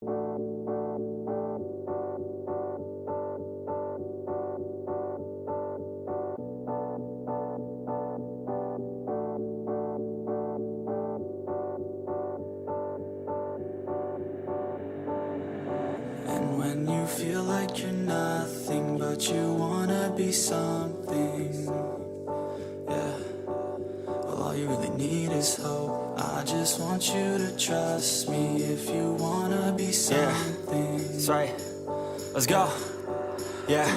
And when you feel like you're nothing, but you wanna be something, yeah. Well, all you really need is hope. I just want you to trust me if you wanna be something. That's right. Let's go. Yeah,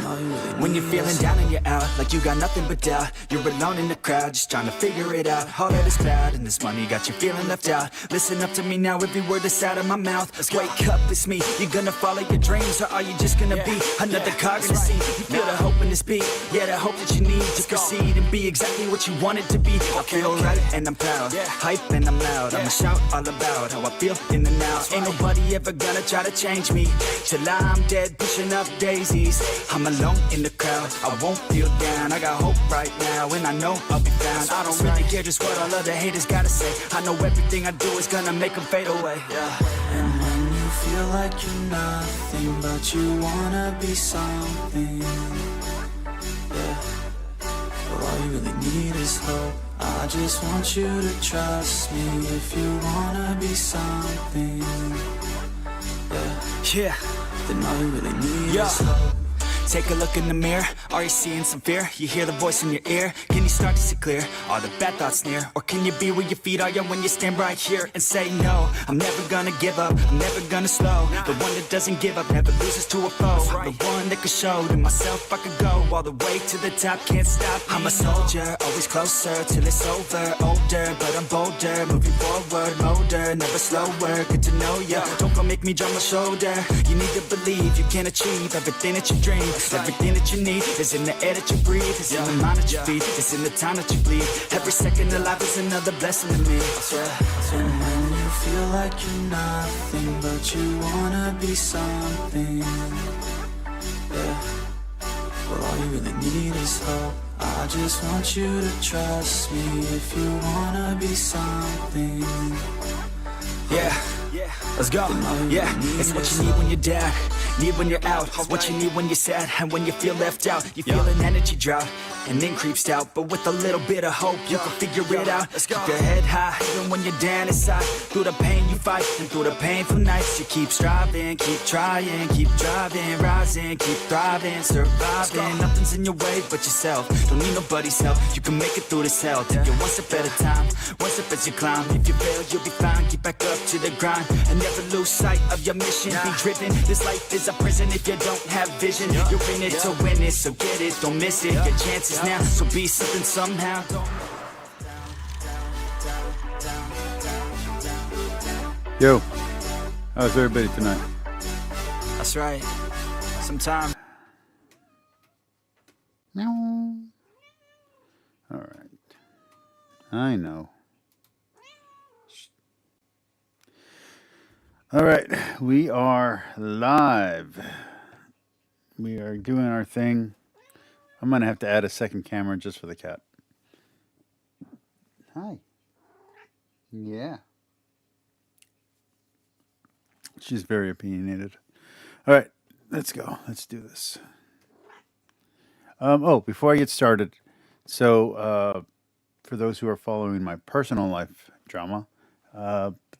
when you're feeling down and you're out, like you got nothing but doubt, you're alone in the crowd, just trying to figure it out. All of this cloud and this money got you feeling left out. Listen up to me now, every word that's out of my mouth. Wake up, it's me. You gonna follow your dreams, or are you just gonna be another cog in the sea? You feel the hope in this beat, yeah, the hope that you need to proceed and be exactly what you want it to be. I feel right and I'm proud, hype and I'm loud. I'ma shout all about how I feel in the now. Ain't nobody ever gonna try to change me till I'm dead, pushing up daisies. I'm alone in the crowd, I won't feel down. I got hope right now, and I know I'll be found. I don't really care just what all other haters gotta say. I know everything I do is gonna make them fade away, And when you feel like you're nothing, but you wanna be something, yeah. Well, all you really need is hope. I just want you to trust me if you wanna be something, yeah. Then all you really need is hope. Take a look in the mirror, are you seeing some fear? You hear the voice in your ear, can you start to see clear? Are the bad thoughts near? Or can you be where your feet are, yeah, when you stand right here and say no? I'm never gonna give up, I'm never gonna slow. The one that doesn't give up, never loses to a foe. The one that could show to myself I could go all the way to the top, can't stop me. I'm a soldier, always closer till it's over. Older, but I'm bolder, moving forward, motor, never slower. Good to know ya, don't go make me drop my shoulder. You need to believe you can achieve everything that you dream. Everything that you need is in the air that you breathe. It's in the mind that you feed, it's in the time that you bleed. Every second of life is another blessing to me, And when you feel like you're nothing, but you wanna be something, yeah. Well, all you really need is hope. I just want you to trust me if you wanna be something, let's go. It's what you need when you're down, need when you're out. It's what you need when you're sad and when you feel left out. You feel an energy drought and then creeps out, but with a little bit of hope you can figure it out. Keep your head high even when you're down inside. Through the pain you fight and through the painful nights you keep striving, keep trying, keep driving, rising, keep thriving, surviving. Nothing's in your way but yourself, don't need nobody's help. You can make it through this hell, take it one step at a time, one step as you climb. If you fail you'll be fine, get back up to the grind and never lose sight of your mission. Be driven, this life is a prison if you don't have vision. You're in it to win it, so get it, don't miss it. Your chances now, so be something somehow. Yo, how's everybody tonight? That's right, sometime. Meow. All right, I know. All right, we are live. We are doing our thing. I'm going to have to add a second camera just for the cat. Hi. Yeah. She's very opinionated. All right, let's go. Let's do this. Before I get started, so for those who are following my personal life drama,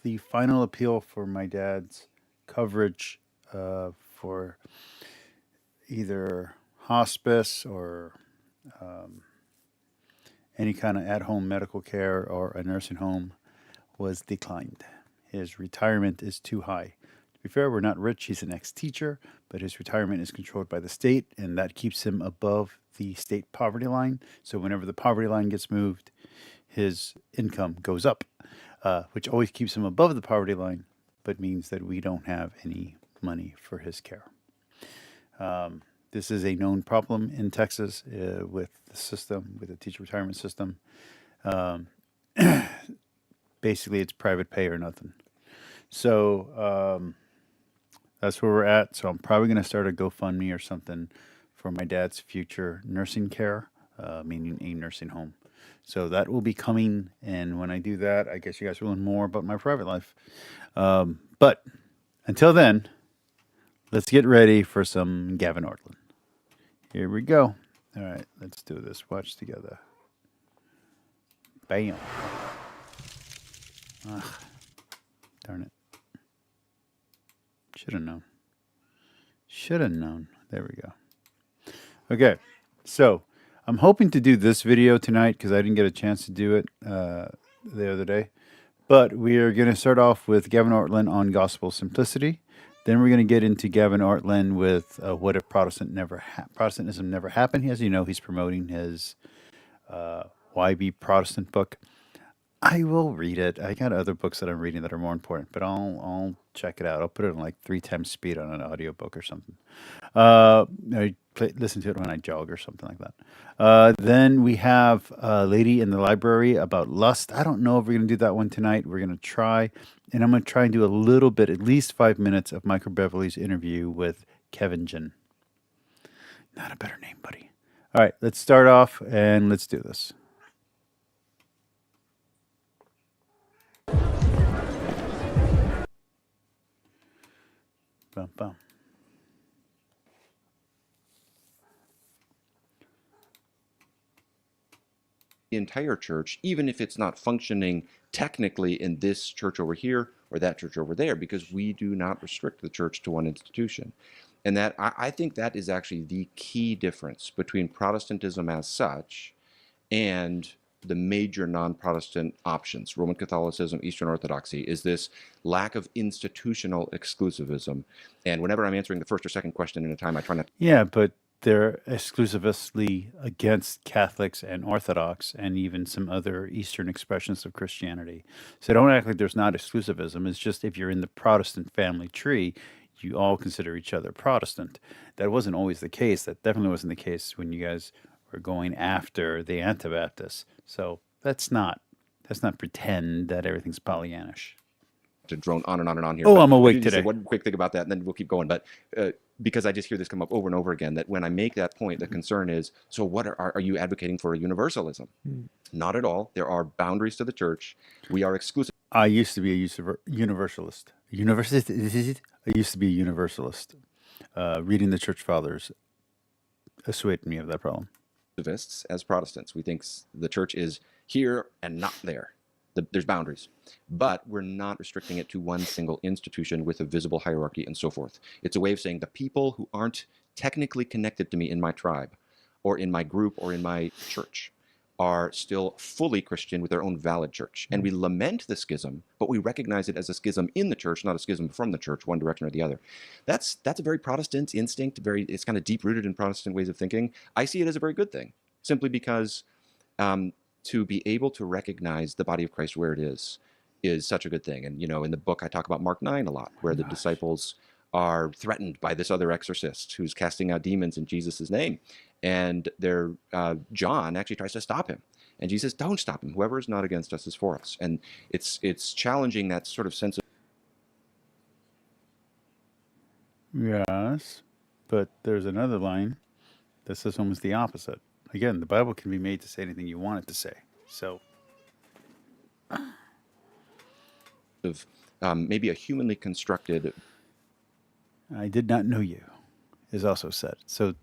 the final appeal for my dad's coverage for either hospice or any kind of at-home medical care or a nursing home was declined. His retirement is too high. To be fair, we're not rich. He's an ex-teacher, but his retirement is controlled by the state, and that keeps him above the state poverty line. So whenever the poverty line gets moved, his income goes up, which always keeps him above the poverty line, but means that we don't have any money for his care. This is a known problem in Texas with the system, with the teacher retirement system. Basically, it's private pay or nothing. So that's where we're at. So I'm probably going to start a GoFundMe or something for my dad's future nursing care, meaning a nursing home. So that will be coming. And when I do that, I guess you guys will learn more about my private life. But Until then, let's get ready for some Gavin Ortlund. Here we go. All right, let's do this. Watch together. Bam. Ugh, darn it. Should have known. Should have known. There we go. Okay, so I'm hoping to do this video tonight because I didn't get a chance to do it the other day. But we are going to start off with Gavin Ortlund on gospel simplicity. Then we're going to get into Gavin Ortlund with what if Protestantism never happened. As you know, he's promoting his Why Be Protestant book. I will read it. I got other books that I'm reading that are more important, but I'll check it out. I'll put it on like 3 times speed on an audiobook or something. Listen to it when I jog or something like that. Then we have Lady in the Library about lust. I don't know if we're going to do that one tonight. We're going to try. And I'm going to try and do a little bit, at least 5 minutes of Michael Beverly's interview with Kevin Jin. Not a better name, buddy. All right, let's start off and let's do this. Bum, bum. The entire church, even if it's not functioning technically in this church over here or that church over there, because we do not restrict the church to one institution. And that I think that is actually the key difference between Protestantism as such and the major non-Protestant options, Roman Catholicism, Eastern Orthodoxy, is this lack of institutional exclusivism. And whenever I'm answering the first or second question in a time, I try not to... Yeah, but they're exclusively against Catholics and Orthodox and even some other Eastern expressions of Christianity. So don't act like there's not exclusivism. It's just if you're in the Protestant family tree, you all consider each other Protestant. That wasn't always the case. That definitely wasn't the case when you guys were going after the Anabaptists. So let's not pretend that everything's Pollyannish. To drone on and on and on here. Oh, I'm awake today. One quick thing about that, and then we'll keep going. But because I just hear this come up over and over again, that when I make that point, the concern is, so what are you advocating for a universalism? Not at all. There are boundaries to the church. We are exclusive. I used to be a universalist. I used to be a universalist. Reading the church fathers assuaded me of that problem. As Protestants, we think the church is here and not there. There's boundaries, but we're not restricting it to one single institution with a visible hierarchy and so forth. It's a way of saying the people who aren't technically connected to me in my tribe or in my group or in my church are still fully Christian with their own valid church. And we lament the schism, but we recognize it as a schism in the church, not a schism from the church, one direction or the other. That's a very Protestant instinct, it's kind of deep-rooted in Protestant ways of thinking. I see it as a very good thing, simply because to be able to recognize the body of Christ where it is such a good thing. And, in the book I talk about Mark 9 a lot, where the disciples are threatened by this other exorcist who's casting out demons in Jesus' name. And John actually tries to stop him. And Jesus says, don't stop him. Whoever is not against us is for us. And it's challenging that sort of sense of... Yes, but there's another line that says almost the opposite. Again, the Bible can be made to say anything you want it to say. So... of maybe a humanly constructed... I did not know you, is also said. So,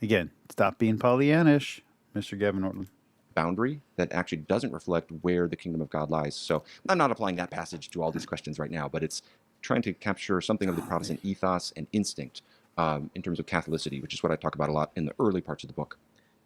again, stop being Pollyannish, Mr. Gavin Ortlund. Boundary that actually doesn't reflect where the kingdom of God lies. So I'm not applying that passage to all these questions right now, but it's trying to capture something of the Protestant ethos and instinct in terms of Catholicity, which is what I talk about a lot in the early parts of the book.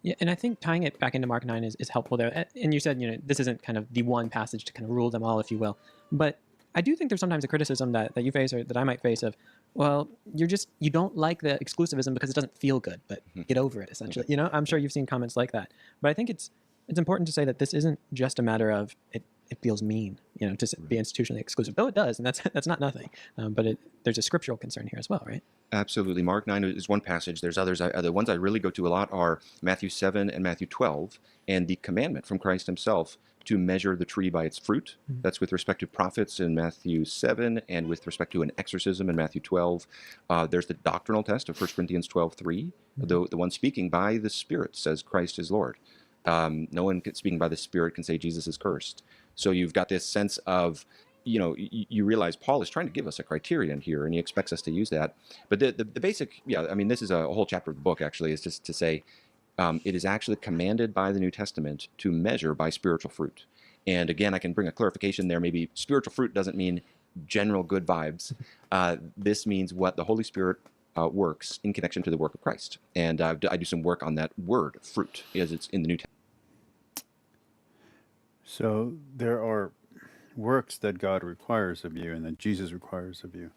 Yeah, and I think tying it back into Mark 9 is helpful there. And you said, this isn't kind of the one passage to kind of rule them all, if you will. But I do think there's sometimes a criticism that you face or that I might face of, well, you don't like the exclusivism because it doesn't feel good, but get over it, essentially. I'm sure you've seen comments like that. But I think it's important to say that this isn't just a matter of it feels mean, to be institutionally exclusive, though it does, and that's not nothing. But there's a scriptural concern here as well, right? Absolutely. Mark 9 is one passage. There's others. The ones I really go to a lot are Matthew 7 and Matthew 12, and the commandment from Christ himself to measure the tree by its fruit. That's with respect to prophets in Matthew 7 and with respect to an exorcism in Matthew 12. There's the doctrinal test of 1 Corinthians 12:3. The one speaking by the Spirit says Christ is Lord. No one speaking by the Spirit can say Jesus is cursed. So you've got this sense of you realize Paul is trying to give us a criterion here, and he expects us to use that. But the basic, I mean, this is a whole chapter of the book, actually, is just to say it is actually commanded by the New Testament to measure by spiritual fruit. And again, I can bring a clarification there. Maybe spiritual fruit doesn't mean general good vibes. This means what the Holy Spirit works in connection to the work of Christ. And I do some work on that word, fruit, as it's in the New Testament. So there are works that God requires of you and that Jesus requires of you.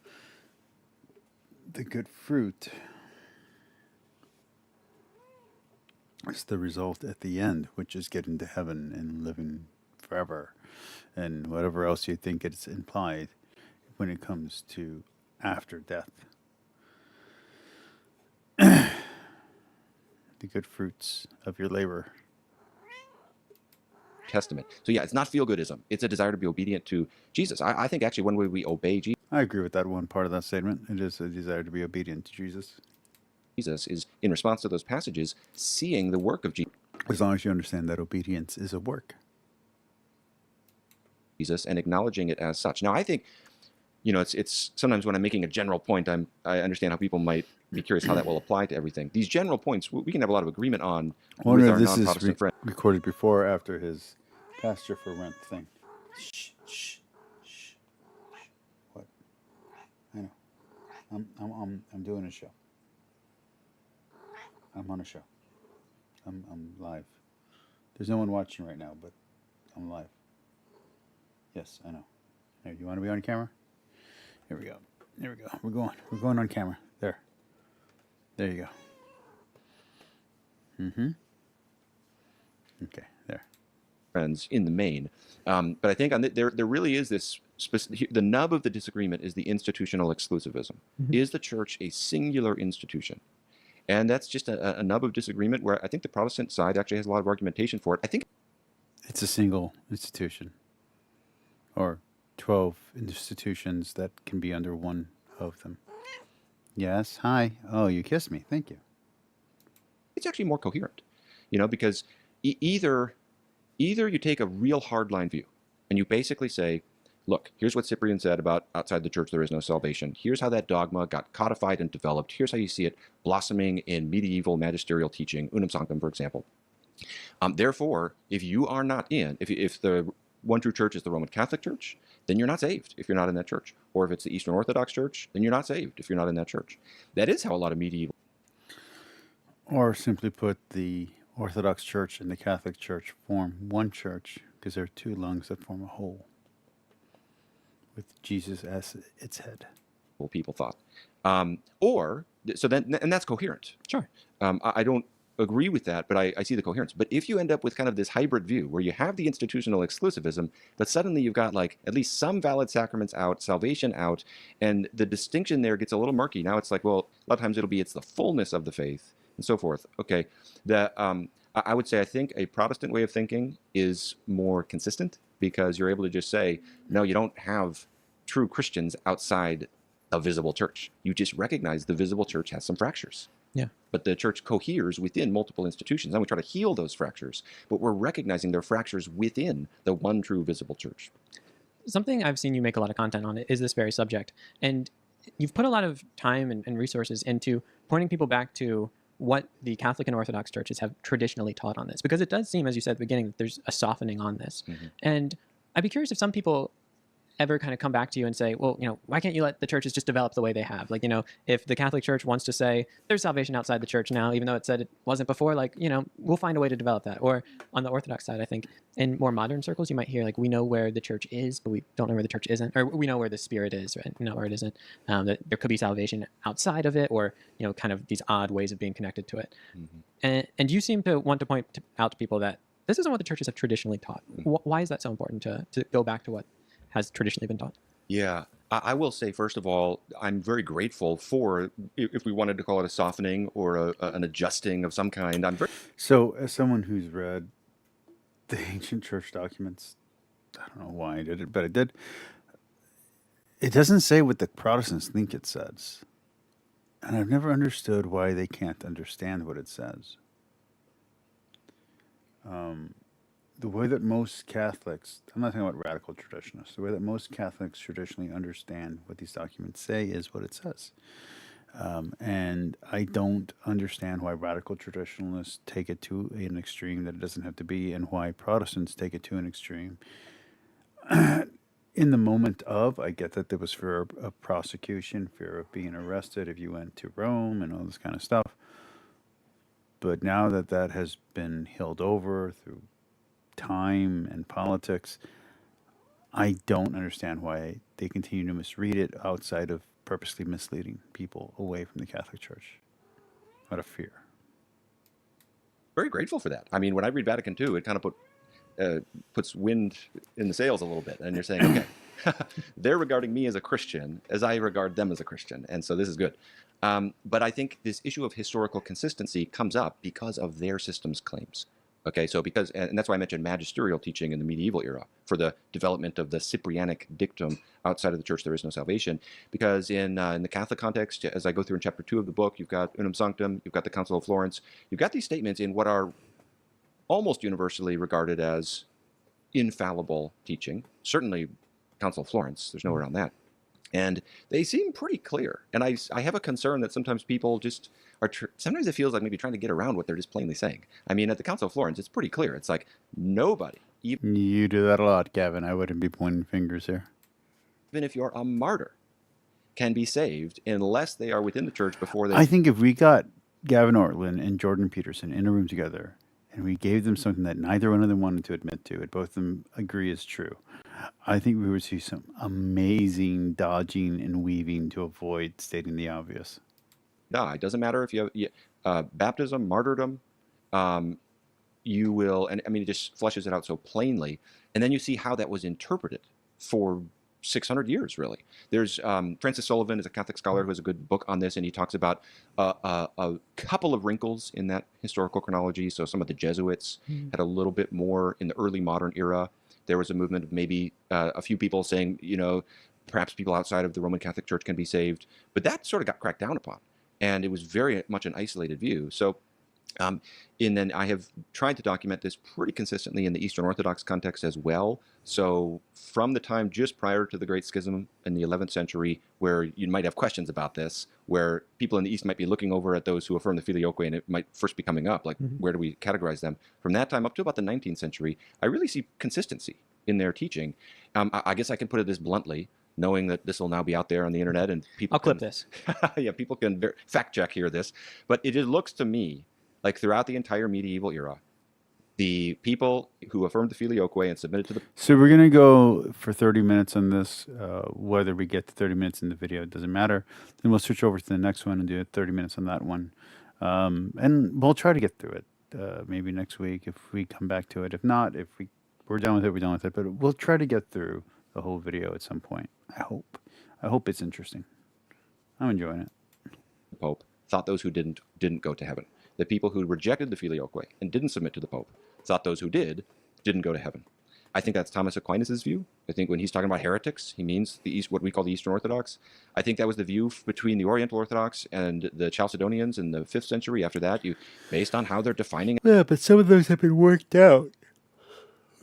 The good fruit is the result at the end, which is getting to heaven and living forever, and whatever else you think it's implied when it comes to after death. The good fruits of your labor. Testament. So it's not feel-goodism. It's a desire to be obedient to Jesus. I think actually one way we obey I agree with that one part of that statement. It is a desire to be obedient to Jesus. Jesus is, in response to those passages, seeing the work of As long as you understand that obedience is a work. Jesus and acknowledging it as such. Now, I think, it's sometimes when I'm making a general point, I understand how people might be curious how that will apply to everything. These general points, we can have a lot of agreement on with our non-Protestant friends. Recorded before or after his pasture for rent thing. Shh, shh, shh. What? I know. I'm doing a show. I'm on a show. I'm live. There's no one watching right now, but I'm live. Yes, I know. Hey, you want to be on camera? Here we go. There we go. We're going on camera. There you go. Okay, there. Friends in the main. But I think there really is this, the nub of the disagreement is the institutional exclusivism. Is the church a singular institution? And that's just a nub of disagreement where I think the Protestant side actually has a lot of argumentation for it. I think it's a single institution, or 12 institutions that can be under one of them. Yes, hi. Oh, you kissed me. Thank you. It's actually more coherent, because either you take a real hardline view and you basically say, look, here's what Cyprian said about outside the church there is no salvation. Here's how that dogma got codified and developed. Here's how you see it blossoming in medieval magisterial teaching, unum sanctum, for example. Therefore, if you are not if the one true church is the Roman Catholic Church, then you're not saved if you're not in that church. Or if it's the Eastern Orthodox Church, then you're not saved if you're not in that church. That is how a lot of medieval... Or simply put, the Orthodox Church and the Catholic Church form one church because they're two lungs that form a whole, with Jesus as its head. People thought. And that's coherent. Sure. I don't agree with that, but I see the coherence. But if you end up with kind of this hybrid view where you have the institutional exclusivism, but suddenly you've got like at least some valid sacraments out, salvation out, and the distinction there gets a little murky. Now it's like, well, a lot of times it's the fullness of the faith and so forth. Okay. I would say I think a Protestant way of thinking is more consistent because you're able to just say, no, you don't have true Christians outside a visible church. You just recognize the visible church has some fractures. Yeah. But the church coheres within multiple institutions, and we try to heal those fractures, but we're recognizing their fractures within the one true visible church. Something I've seen you make a lot of content on is this very subject. And you've put a lot of time and resources into pointing people back to what the Catholic and Orthodox churches have traditionally taught on this, because it does seem, as you said at the beginning, that there's a softening on this. And I'd be curious if some people ever kind of come back to you and say, well, why can't you let the churches just develop the way they have? Like, if the Catholic Church wants to say there's salvation outside the church now, even though it said it wasn't before, we'll find a way to develop that. Or on the Orthodox side, I think in more modern circles, you might hear we know where the church is, but we don't know where the church isn't, or we know where the Spirit is, right? Not where it isn't. That there could be salvation outside of it, or, kind of these odd ways of being connected to it. And you seem to want to point out to people that this isn't what the churches have traditionally taught. Why is that so important to go back to what has traditionally been taught? Yeah, I will say, first of all, I'm very grateful for, if we wanted to call it a softening or an adjusting of some kind. So, as someone who's read the ancient church documents, I don't know why I did it, but I did. It doesn't say what the Protestants think it says. And I've never understood why they can't understand what it says. the way that most Catholics, I'm not talking about radical traditionalists, the way that most Catholics traditionally understand what these documents say is what it says. And I don't understand why radical traditionalists take it to an extreme that it doesn't have to be, and why Protestants take it to an extreme. In the moment of, I get that there was fear of prosecution, fear of being arrested if you went to Rome and all this kind of stuff. But now that that has been held over through time and politics, I don't understand why they continue to misread it outside of purposely misleading people away from the Catholic Church out of fear. Very grateful for that. I mean, when I read Vatican II, it kind of puts wind in the sails a little bit, and you're saying, okay, they're regarding me as a Christian as I regard them as a Christian, and so this is good. But I think this issue of historical consistency comes up because of their system's claims. Okay, so because, and that's why I mentioned magisterial teaching in the medieval era for the development of the Cyprianic dictum: outside of the church there is no salvation. Because in the Catholic context, as I go through in chapter 2 of the book, you've got Unum Sanctum, you've got the Council of Florence, you've got these statements in what are almost universally regarded as infallible teaching. Certainly Council of Florence, there's nowhere around that. And they seem pretty clear. And I have a concern that sometimes people just are, sometimes it feels like maybe trying to get around what they're just plainly saying. I mean, at the Council of Florence, it's pretty clear. It's like nobody, You do that a lot, Gavin. I wouldn't be pointing fingers here. even if you're a martyr, can be saved unless they are within the church before they... I think if we got Gavin Ortlund and Jordan Peterson in a room together and we gave them something that neither one of them wanted to admit to, and both of them agree is true, I think we would see some amazing dodging and weaving to avoid stating the obvious. No, it doesn't matter if you have baptism, martyrdom, you will, and I mean, it just fleshes it out so plainly. And then you see how that was interpreted for 600 years, really. There's Francis Sullivan is a Catholic scholar who has a good book on this, and he talks about a couple of wrinkles in that historical chronology. So some of the Jesuits had a little bit more in the early modern era. There was a movement of maybe a few people saying, you know, perhaps people outside of the Roman Catholic Church can be saved. But that sort of got cracked down upon. And it was very much an isolated view. So, and then I have tried to document this pretty consistently in the Eastern Orthodox context as well. So from the time just prior to the Great Schism in the 11th century, where you might have questions about this, where people in the East might be looking over at those who affirm the Filioque, and it might first be coming up, like, where do we categorize them? From that time up to about the 19th century, I really see consistency in their teaching. I guess I can put it this bluntly, knowing that this will now be out there on the internet and people I'll clip this. Yeah, people can fact check here this. But it just looks to me like throughout the entire medieval era, the people who affirmed the Filioque and submitted to the... So we're going to go for 30 minutes on this. Whether we get to 30 minutes in the video, it doesn't matter. Then we'll switch over to the next one and do 30 minutes on that one. And we'll try to get through it maybe next week if we come back to it. If not, if we're done with it, we're done with it. But we'll try to get through the whole video at some point. I hope it's interesting. I'm enjoying it. The Pope thought those who didn't go to heaven. The people who rejected the Filioque and didn't submit to the Pope thought those who didn't go to heaven. I think that's Thomas Aquinas' view. I think when he's talking about heretics, he means the East, what we call the Eastern Orthodox. I think that was the view between the Oriental Orthodox and the Chalcedonians in the 5th century. After that, based on how they're defining... Yeah, but some of those have been worked out.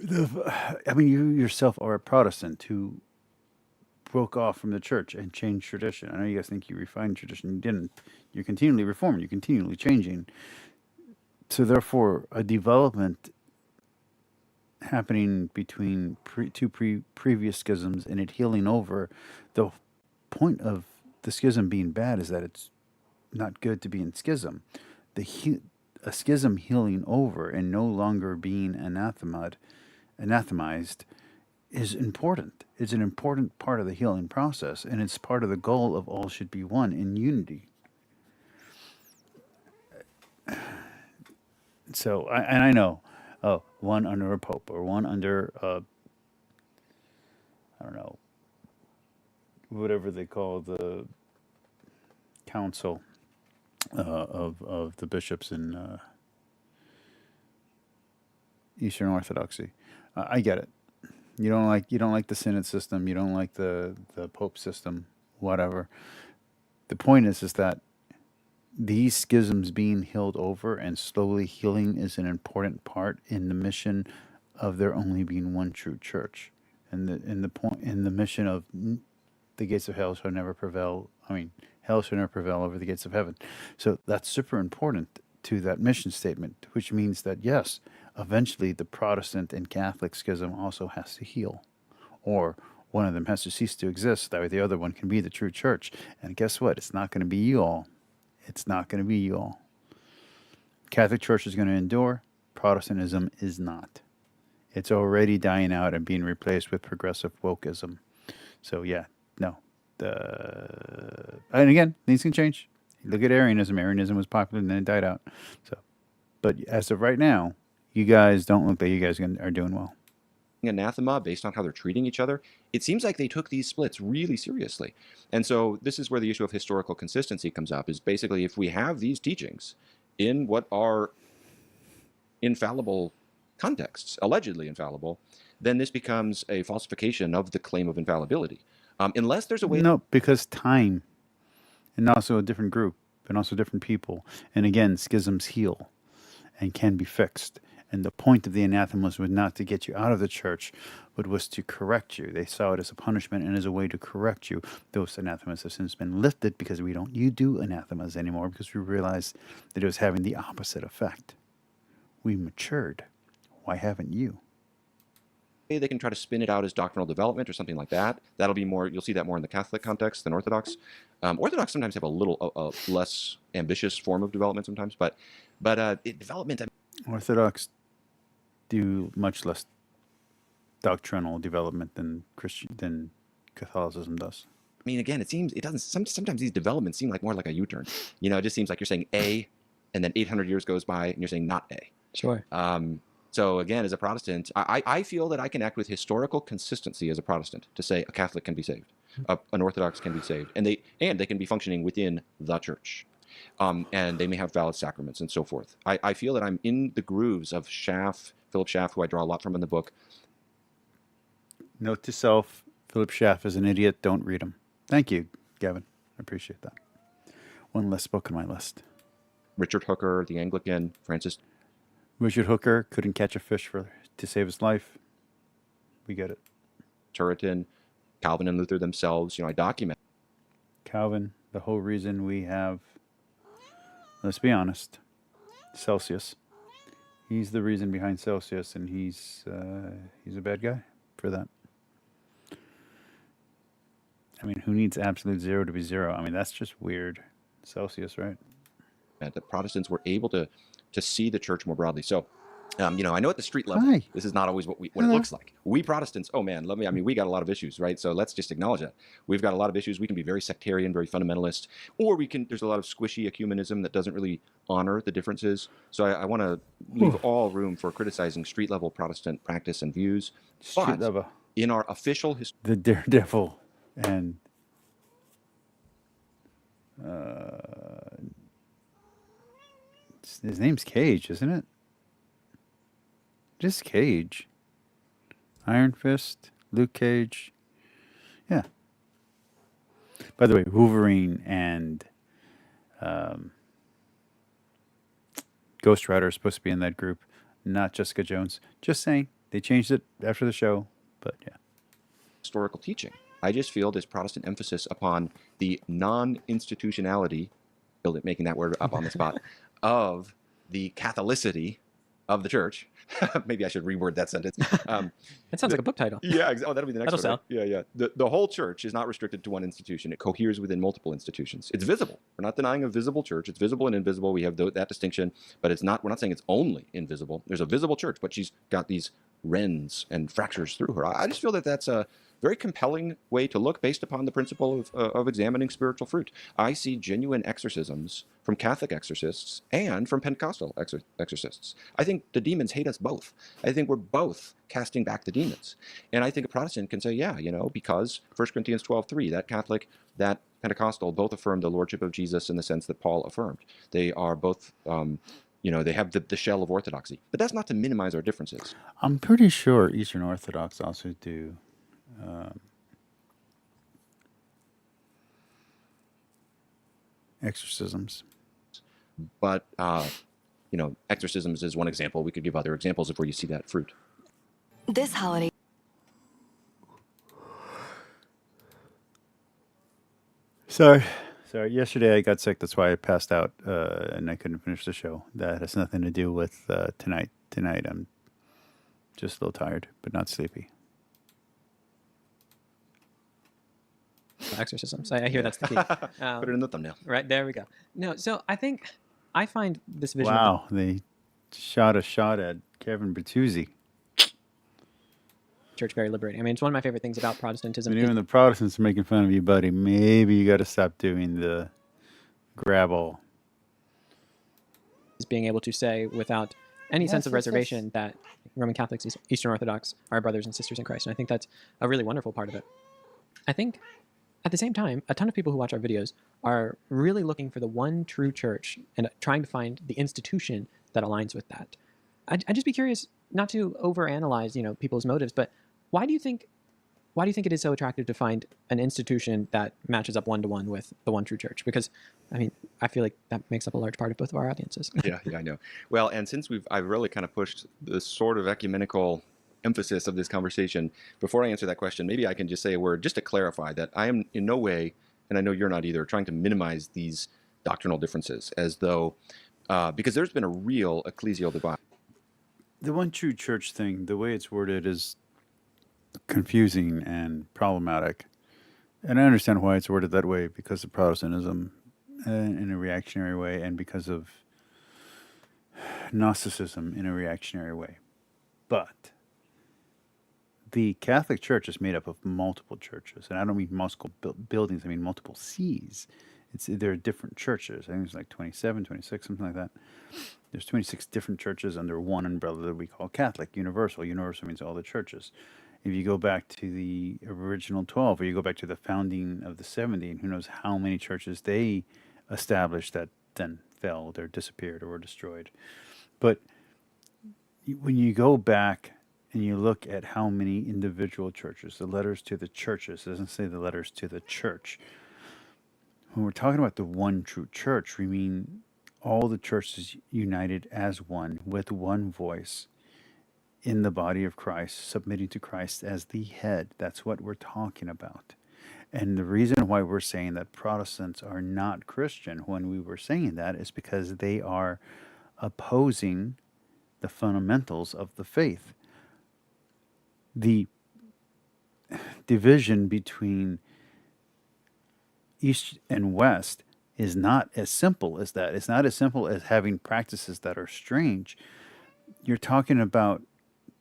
I mean, you yourself are a Protestant who broke off from the church and changed tradition. I know you guys think you refined tradition. You didn't. You're continually reforming. You're continually changing. So therefore, a development happening between two previous schisms and it healing over. The point of the schism being bad is that it's not good to be in schism. A schism healing over and no longer being anathemized is important. It's an important part of the healing process, and it's part of the goal of all should be one in unity. So, I know, one under a pope or one under, I don't know, whatever they call the council of the bishops in Eastern Orthodoxy. I get it. You don't like the synod system. You don't like the pope system. Whatever. The point is that these schisms being healed over and slowly healing is an important part in the mission of there only being one true church, and the mission of the gates of hell shall never prevail. I mean, hell shall never prevail over the gates of heaven. So that's super important to that mission statement, which means that yes, eventually the Protestant and Catholic schism also has to heal, or one of them has to cease to exist. That way, the other one can be the true church. And guess what? It's not going to be you all. It's not going to be you all. Catholic Church is going to endure. Protestantism is not. It's already dying out and being replaced with progressive wokeism. So yeah, no. And again, things can change. Look at Arianism. Arianism was popular and then it died out. So, but as of right now, you guys don't look like you guys are doing well. Anathema based on how they're treating each other, it seems like they took these splits really seriously. And so this is where the issue of historical consistency comes up, is basically if we have these teachings in what are infallible contexts, allegedly infallible, then this becomes a falsification of the claim of infallibility. Unless there's a way... No, because time, and also a different group, and also different people. And again, schisms heal and can be fixed. And the point of the anathemas was not to get you out of the church, but was to correct you. They saw it as a punishment and as a way to correct you. Those anathemas have since been lifted because we don't do anathemas anymore, because we realized that it was having the opposite effect. We matured. Why haven't you? They can try to spin it out as doctrinal development or something like that. That'll be more, you'll see that more in the Catholic context than Orthodox. Orthodox sometimes have a little less ambitious form of development sometimes, but development... Orthodox do much less doctrinal development than Catholicism does. I mean, again, it doesn't, sometimes these developments seem like more like a U-turn. You know, it just seems like you're saying A, and then 800 years goes by, and you're saying not A. Sure. So again, as a Protestant, I feel that I can act with historical consistency as a Protestant to say a Catholic can be saved, an Orthodox can be saved, and they can be functioning within the church. And they may have valid sacraments and so forth. I feel that I'm in the grooves of Philip Schaff, who I draw a lot from in the book. Note to self, Philip Schaff is an idiot. Don't read him. Thank you, Gavin. I appreciate that. One less book on my list. Richard Hooker, the Anglican, Francis. Richard Hooker couldn't catch a fish to save his life. We get it. Turretin, Calvin and Luther themselves. You know, I document. Calvin, the whole reason we have, let's be honest, Celsius. He's the reason behind Celsius, and he's a bad guy for that. I mean, who needs absolute zero to be zero? I mean, that's just weird. Celsius, right? The Protestants were able to see the church more broadly. So, you know, I know at the street level, this is not always what it looks like. We Protestants, oh man, we got a lot of issues, right? So let's just acknowledge that. We've got a lot of issues. We can be very sectarian, very fundamentalist, or there's a lot of squishy ecumenism that doesn't really honor the differences. So I want to leave all room for criticizing street level Protestant practice and views. Street level. In our official history. The daredevil and his name's Cage, isn't it? Just Cage. Iron Fist, Luke Cage. Yeah. By the way, Wolverine and Ghost Rider are supposed to be in that group, not Jessica Jones. Just saying. They changed it after the show, but yeah. Historical teaching. I just feel this Protestant emphasis upon the non-institutionality, making that word up on the spot, of the Catholicity of the church. Maybe I should reword that sentence. That sounds like a book title. Yeah, that'll be the next That'll one. Right? Yeah. The whole church is not restricted to one institution. It coheres within multiple institutions. It's visible. We're not denying a visible church. It's visible and invisible. We have that distinction, but it's not. We're not saying it's only invisible. There's a visible church, but she's got these rends and fractures through her. I just feel that that's a very compelling way to look based upon the principle of examining spiritual fruit. I see genuine exorcisms from Catholic exorcists and from Pentecostal exorcists. I think the demons hate us both. I think we're both casting back the demons. And I think a Protestant can say, yeah, because 1 Corinthians 12:3, that Catholic, that Pentecostal both affirm the Lordship of Jesus in the sense that Paul affirmed. They are both, they have the shell of orthodoxy. But that's not to minimize our differences. I'm pretty sure Eastern Orthodox also do. Exorcisms. But, exorcisms is one example. We could give other examples of where you see that fruit. This holiday. Sorry. Sorry. Yesterday I got sick. That's why I passed out and I couldn't finish the show. That has nothing to do with tonight. Tonight I'm just a little tired, but not sleepy. Exorcisms. I hear that's the key. Put it in the thumbnail. Right, there we go. No, so I think I find this vision. Wow. They shot a shot at Kevin Bertuzzi. Church very liberating. I mean, it's one of my favorite things about Protestantism. And even the Protestants are making fun of you, buddy. Maybe you got to stop doing the grab all. Is being able to say without any sense of reservation that Roman Catholics, Eastern Orthodox are brothers and sisters in Christ. And I think that's a really wonderful part of it. I think at the same time, a ton of people who watch our videos are really looking for the one true church and trying to find the institution that aligns with that. I'd just be curious, not to overanalyze, people's motives, but why do you think it is so attractive to find an institution that matches up one-to-one with the one true church? Because, I mean, I feel like that makes up a large part of both of our audiences. Yeah, I know. Well, and since I've really kind of pushed the sort of ecumenical emphasis of this conversation, before I answer that question, maybe I can just say a word just to clarify that I am in no way, and I know you're not either, trying to minimize these doctrinal differences as though, because there's been a real ecclesial divide. The one true church thing, the way it's worded is confusing and problematic. And I understand why it's worded that way because of Protestantism in a reactionary way and because of Gnosticism in a reactionary way. But the Catholic Church is made up of multiple churches. And I don't mean multiple buildings, I mean multiple sees. There are different churches. I think there's like 27, 26, something like that. There's 26 different churches under one umbrella that we call Catholic, universal. Universal means all the churches. If you go back to the original 12, or you go back to the founding of the 70, and who knows how many churches they established that then failed or disappeared or were destroyed. But when you go back and you look at how many individual churches, the letters to the churches, it doesn't say the letters to the church. When we're talking about the one true church, we mean all the churches united as one, with one voice, in the body of Christ, submitting to Christ as the head. That's what we're talking about. And the reason why we're saying that Protestants are not Christian when we were saying that is because they are opposing the fundamentals of the faith. The division between East and West is not as simple as that. It's not as simple as having practices that are strange. You're talking about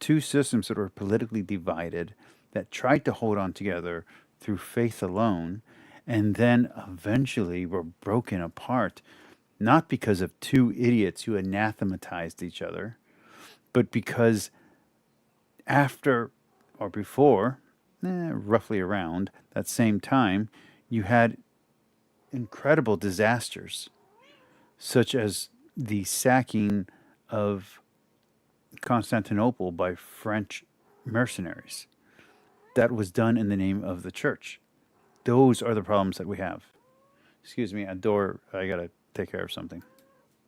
two systems that were politically divided that tried to hold on together through faith alone and then eventually were broken apart, not because of two idiots who anathematized each other, but because after or before, roughly around that same time, you had incredible disasters, such as the sacking of Constantinople by French mercenaries. That was done in the name of the church. Those are the problems that we have. Excuse me, I gotta take care of something.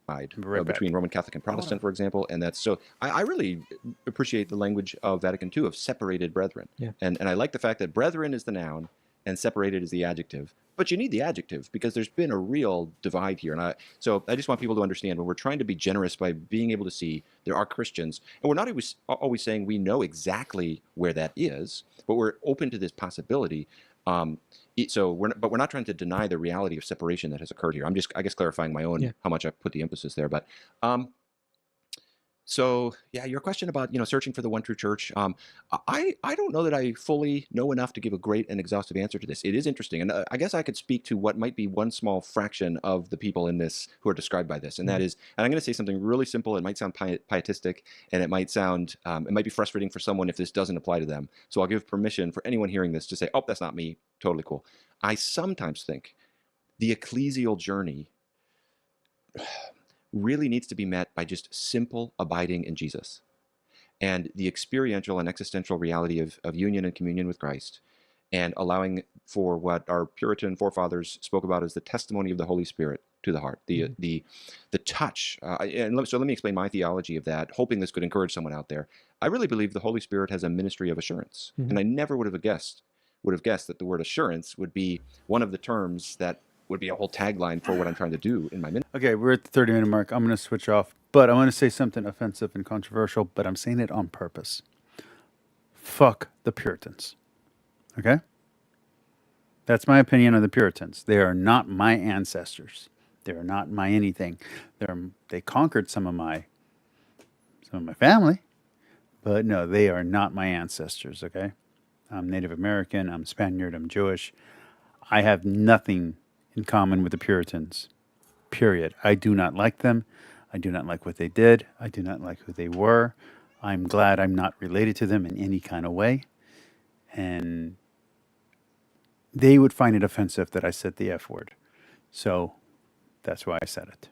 Between Roman Catholic and Protestant, for example, and that's so. I really appreciate the language of Vatican II of separated brethren, and I like the fact that brethren is the noun and separated is the adjective. But you need the adjective because there's been a real divide here, and so I just want people to understand when we're trying to be generous by being able to see there are Christians, and we're not always saying we know exactly where that is, but we're open to this possibility. But we're not trying to deny the reality of separation that has occurred here. I'm just, I guess, clarifying my own how much I put the emphasis there. But so yeah, your question about searching for the one true church. I don't know that I fully know enough to give a great and exhaustive answer to this. It is interesting, and I guess I could speak to what might be one small fraction of the people in this who are described by this, and that is, and I'm going to say something really simple. It might sound pietistic, and it might be frustrating for someone if this doesn't apply to them. So I'll give permission for anyone hearing this to say, "Oh, that's not me." Totally cool. I sometimes think the ecclesial journey really needs to be met by just simple abiding in Jesus and the experiential and existential reality of union and communion with Christ, and allowing for what our Puritan forefathers spoke about as the testimony of the Holy Spirit to the heart, the touch. So let me explain my theology of that, hoping this could encourage someone out there. I really believe the Holy Spirit has a ministry of assurance. And I never would have guessed that the word assurance would be one of the terms that would be a whole tagline for what I'm trying to do in my ministry. Okay, we're at the 30-minute mark. I'm going to switch off, but I want to say something offensive and controversial, but I'm saying it on purpose. Fuck the Puritans. Okay? That's my opinion on the Puritans. They are not my ancestors. They are not my anything. They conquered some of my family, but no, they are not my ancestors, okay? I'm Native American, I'm Spaniard, I'm Jewish. I have nothing in common with the Puritans, period. I do not like them. I do not like what they did. I do not like who they were. I'm glad I'm not related to them in any kind of way. And they would find it offensive that I said the F word. So that's why I said it.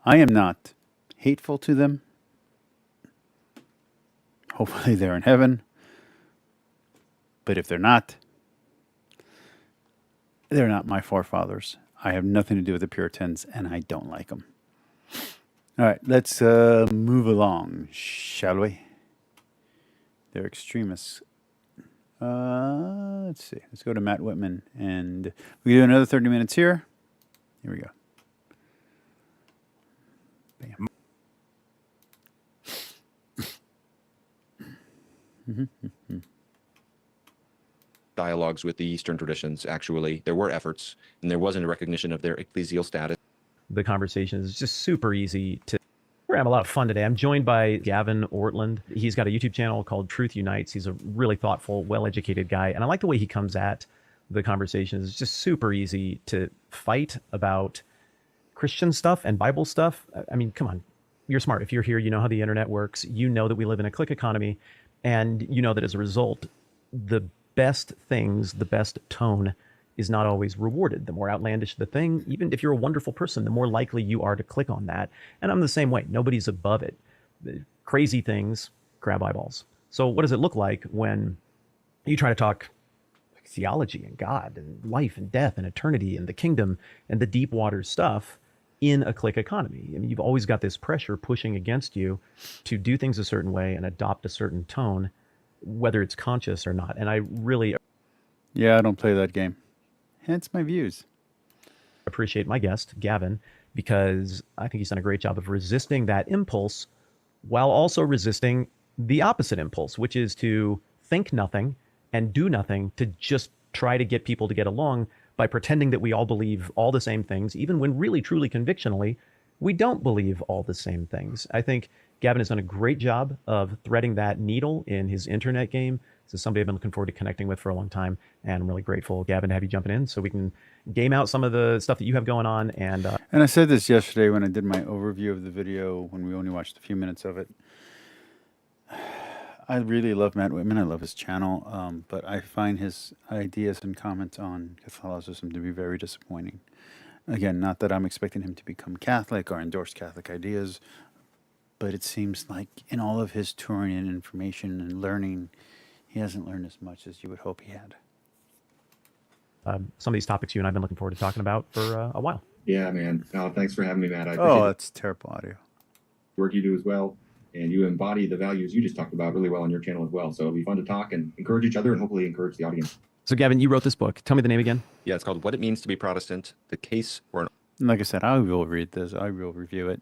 I am not hateful to them. Hopefully they're in heaven. But if they're not my forefathers. I have nothing to do with the Puritans, and I don't like them. All right, let's move along, shall we? They're extremists. Let's see. Let's go to Matt Whitman, and we do another 30 minutes here. Here we go. Bam. Dialogues with the Eastern traditions, actually. There were efforts, and there wasn't a recognition of their ecclesial status. The conversation is just super easy to... We're having a lot of fun today. I'm joined by Gavin Ortlund. He's got a YouTube channel called Truth Unites. He's a really thoughtful, well-educated guy, and I like the way he comes at the conversation. It's just super easy to fight about Christian stuff and Bible stuff. I mean, come on. You're smart. If you're here, you know how the internet works. You know that we live in a click economy, and you know that as a result, the best things, the best tone is not always rewarded. The more outlandish the thing, even if you're a wonderful person, the more likely you are to click on that. And I'm the same way. Nobody's above it. The crazy things grab eyeballs. So what does it look like when you try to talk theology and God and life and death and eternity and the kingdom and the deep water stuff in a click economy? I mean, you've always got this pressure pushing against you to do things a certain way and adopt a certain tone, whether it's conscious or not. And I really... Yeah, I don't play that game. Hence my views. Appreciate my guest, Gavin, because I think he's done a great job of resisting that impulse while also resisting the opposite impulse, which is to think nothing and do nothing to just try to get people to get along by pretending that we all believe all the same things, even when really, truly, convictionally, we don't believe all the same things. I think Gavin has done a great job of threading that needle in his internet game. This is somebody I've been looking forward to connecting with for a long time, and I'm really grateful, Gavin, to have you jumping in so we can game out some of the stuff that you have going on. And I said this yesterday when I did my overview of the video, when we only watched a few minutes of it. I really love Matt Whitman. I love his channel, but I find his ideas and comments on Catholicism to be very disappointing. Again, not that I'm expecting him to become Catholic or endorse Catholic ideas, but it seems like in all of his touring and information and learning, he hasn't learned as much as you would hope he had. Some of these topics you and I have been looking forward to talking about for a while. Yeah, man. Thanks for having me, Matt. I appreciate That's terrible audio. the work you do as well. And you embody the values you just talked about really well on your channel as well. So it'll be fun to talk and encourage each other and hopefully encourage the audience. So, Gavin, you wrote this book. Tell me the name again. Yeah, it's called What It Means to Be Protestant, The Case for an Like I said, I will read this. I will review it.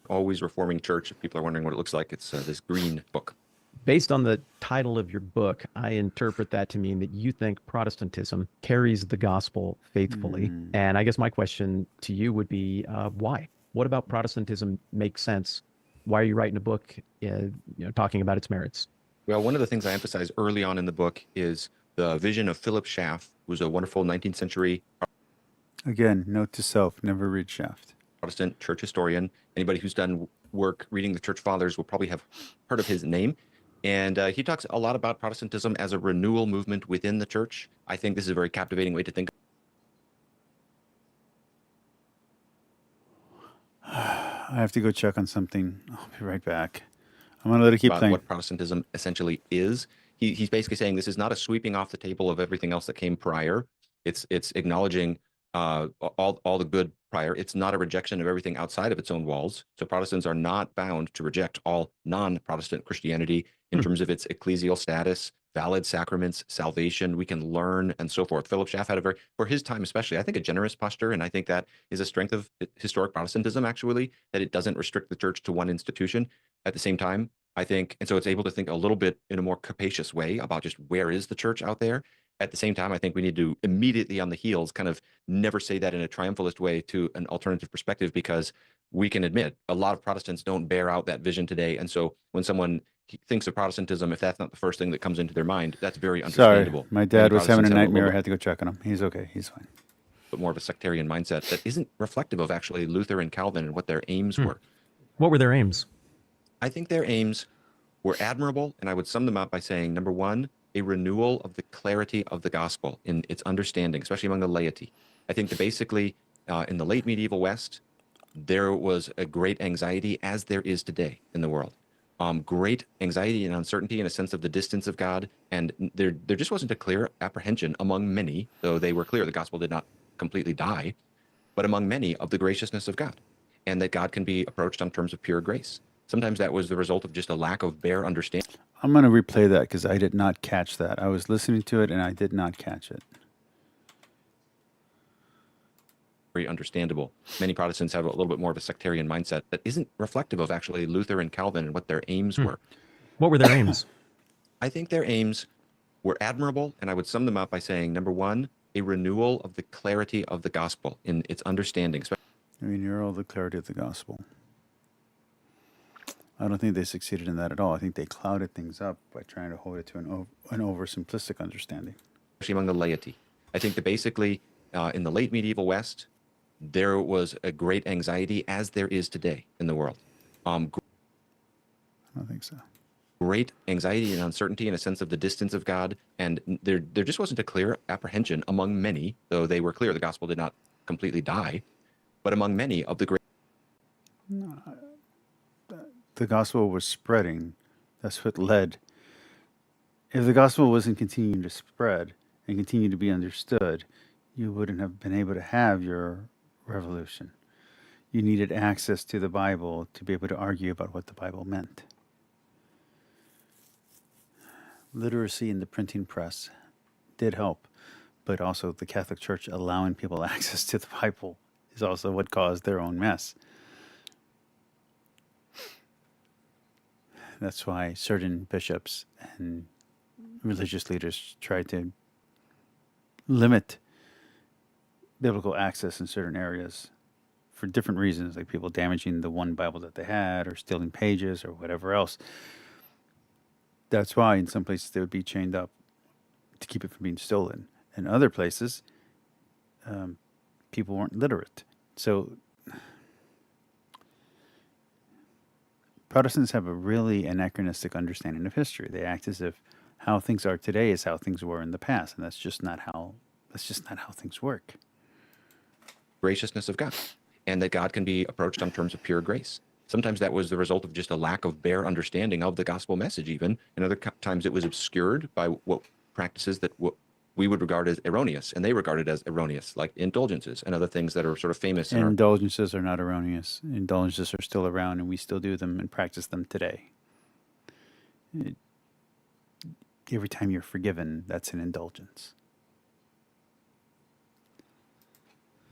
Always Reforming Church. If people are wondering what it looks like, it's this green book. Based on the title of your book, I interpret that to mean that you think Protestantism carries the gospel faithfully. And I guess my question to you would be, why? What about Protestantism makes sense? Why are you writing a book talking about its merits? Well, one of the things I emphasize early on in the book is the vision of Philip Schaff, who was a wonderful 19th century Again, note to self, never read Shaft. Protestant church historian. Anybody who's done work reading the church fathers will probably have heard of his name. And he talks a lot about Protestantism as a renewal movement within the church. I think this is a very captivating way to think. I have to go check on something. I'll be right back. I'm going to let it keep About playing. what Protestantism essentially is. He's basically saying this is not a sweeping off the table of everything else that came prior. It's acknowledging all the good prior. It's not a rejection of everything outside of its own walls. So Protestants are not bound to reject all non-Protestant Christianity in terms of its ecclesial status, valid sacraments, salvation. We can learn and so forth. Philip Schaff had a very, for his time especially, I think a generous posture, and I think that is a strength of historic Protestantism actually, that it doesn't restrict the church to one institution. At the same time, I think, and so it's able to think a little bit in a more capacious way about just where is the church out there. At the same time, I think we need to immediately on the heels kind of never say that in a triumphalist way to an alternative perspective, because we can admit a lot of Protestants don't bear out that vision today. And so when someone thinks of Protestantism, if that's not the first thing that comes into their mind, that's very Sorry, understandable. my Many dad was having a Protestants have nightmare. I little had to go check on him. He's okay. He's fine. bit more of a sectarian mindset that isn't reflective of actually Luther and Calvin and what their aims were. What were their aims? I think their aims were admirable, and I would sum them up by saying, number one, a renewal of the clarity of the gospel in its understanding, especially among the laity. I think that basically in the late medieval West, there was a great anxiety, as there is today in the world. Great anxiety and uncertainty in a sense of the distance of God, and there just wasn't a clear apprehension among many, though they were clear the gospel did not completely die, but among many of the graciousness of God, and that God can be approached on terms of pure grace. Sometimes that was the result of just a lack of bare understanding. I'm going to replay that because I did not catch that. I was listening to it and I did not catch it. Very understandable. Many Protestants have a little bit more of a sectarian mindset that isn't reflective of actually Luther and Calvin and what their aims were. What were their aims? I think their aims were admirable, and I would sum them up by saying, number one, a renewal of the clarity of the gospel in its understanding. Renewal of the clarity of the gospel. I don't think they succeeded in that at all. I think they clouded things up by trying to hold it to an oversimplistic understanding. Especially among the laity. I think that basically in the late medieval West, there was a great anxiety, as there is today in the world. I don't think so. Great anxiety and uncertainty in a sense of the distance of God, and there just wasn't a clear apprehension among many, though they were clear the gospel did not completely die, but among many of the great. The gospel was spreading. That's what led. If the gospel wasn't continuing to spread and continue to be understood, you wouldn't have been able to have your revolution. You needed access to the Bible to be able to argue about what the Bible meant. Literacy in the printing press did help, but also the Catholic Church allowing people access to the Bible is also what caused their own mess. That's why certain bishops and religious leaders tried to limit biblical access in certain areas for different reasons, like people damaging the one Bible that they had or stealing pages or whatever else. That's why in some places they would be chained up to keep it from being stolen. In other places, people weren't literate. So Protestants have a really anachronistic understanding of history. They act as if how things are today is how things were in the past, and that's just not how things work. Graciousness of God, and that God can be approached on terms of pure grace. Sometimes that was the result of just a lack of bare understanding of the gospel message even, and other times it was obscured by what practices that we would regard as erroneous, and they regarded as erroneous, like indulgences and other things that are sort of famous. Indulgences are not erroneous. Indulgences are still around, and we still do them and practice them today. Every time you're forgiven, that's an indulgence.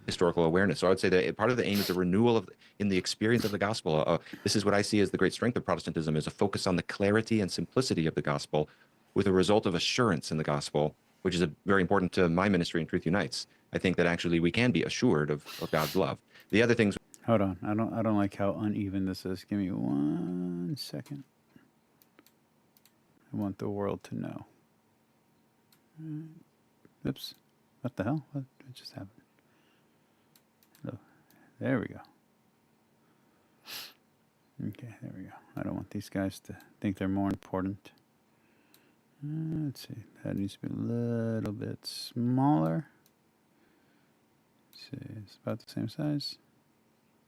Historical awareness. So I would say that part of the aim is a renewal in the experience of the gospel. This is what I see as the great strength of Protestantism, is a focus on the clarity and simplicity of the gospel with a result of assurance in the gospel, which is very important to my ministry in Truth Unites. I think that actually we can be assured of God's love. The other things. Hold on. I don't like how uneven this is. Give me 1 second. I want the world to know. Oops. What the hell? What just happened? Oh, there we go. Okay, there we go. I don't want these guys to think they're more important. Let's see. That needs to be a little bit smaller. Let's see. It's about the same size.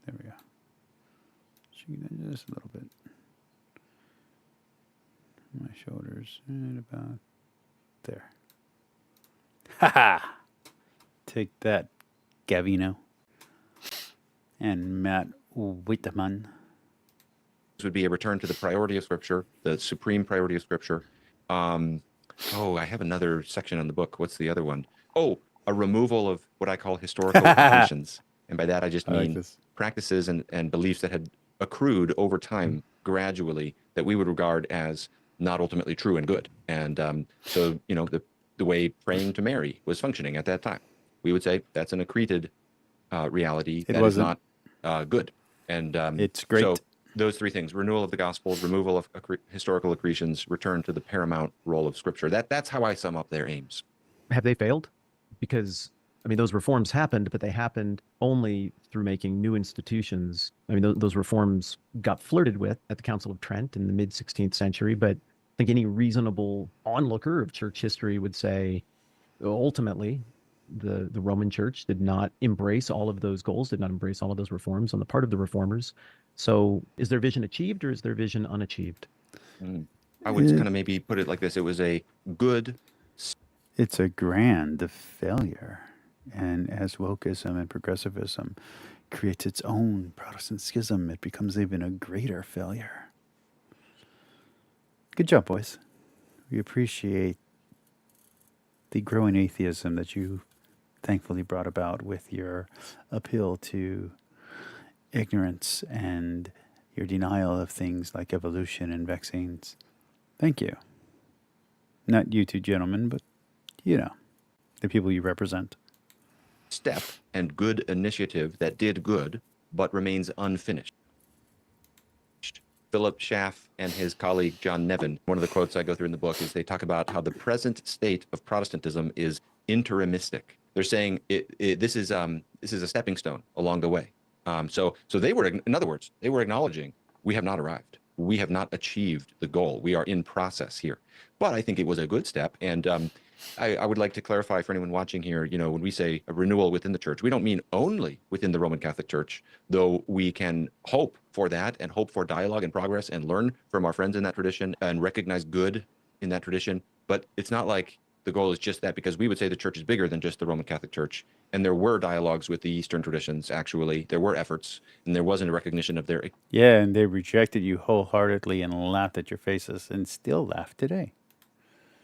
There we go. Just a little bit. My shoulders right about there. Ha ha! Take that, Gavino and Matt Whitman. This would be a return to the priority of Scripture, the supreme priority of Scripture. I have another section in the book. What's the other one? Oh, a removal of what I call historical accretions. And by that, I just mean practices and beliefs that had accrued over time gradually that we would regard as not ultimately true and good. And so, the way praying to Mary was functioning at that time, we would say that's an accreted reality that is not good. And it's great. So those three things: renewal of the gospel, removal of historical accretions, return to the paramount role of Scripture. That's how I sum up their aims. Have they failed? Because, those reforms happened, but they happened only through making new institutions. Those reforms got flirted with at the Council of Trent in the mid-16th century, but I think any reasonable onlooker of church history would say, ultimately, the Roman Church did not embrace all of those goals, did not embrace all of those reforms on the part of the reformers. So is their vision achieved or is their vision unachieved? I would kind of maybe put it like this. It was a good... It's a grand failure. And as wokeism and progressivism creates its own Protestant schism, it becomes even a greater failure. Good job, boys. We appreciate the growing atheism that you thankfully brought about with your appeal to ignorance and your denial of things like evolution and vaccines. Thank you. Not you two gentlemen, but, the people you represent. Step and good initiative that did good, but remains unfinished. Philip Schaff and his colleague John Nevin, one of the quotes I go through in the book is they talk about how the present state of Protestantism is interimistic. They're saying this is a stepping stone along the way. So they were, in other words, they were acknowledging we have not arrived. We have not achieved the goal. We are in process here. But I think it was a good step. And I would like to clarify for anyone watching here, when we say a renewal within the church, we don't mean only within the Roman Catholic Church, though we can hope for that and hope for dialogue and progress and learn from our friends in that tradition and recognize good in that tradition. But it's not like the goal is just that, because we would say the church is bigger than just the Roman Catholic Church. And there were dialogues with the Eastern traditions, actually. There were efforts, and there wasn't a recognition of their... Yeah, and they rejected you wholeheartedly and laughed at your faces and still laugh today.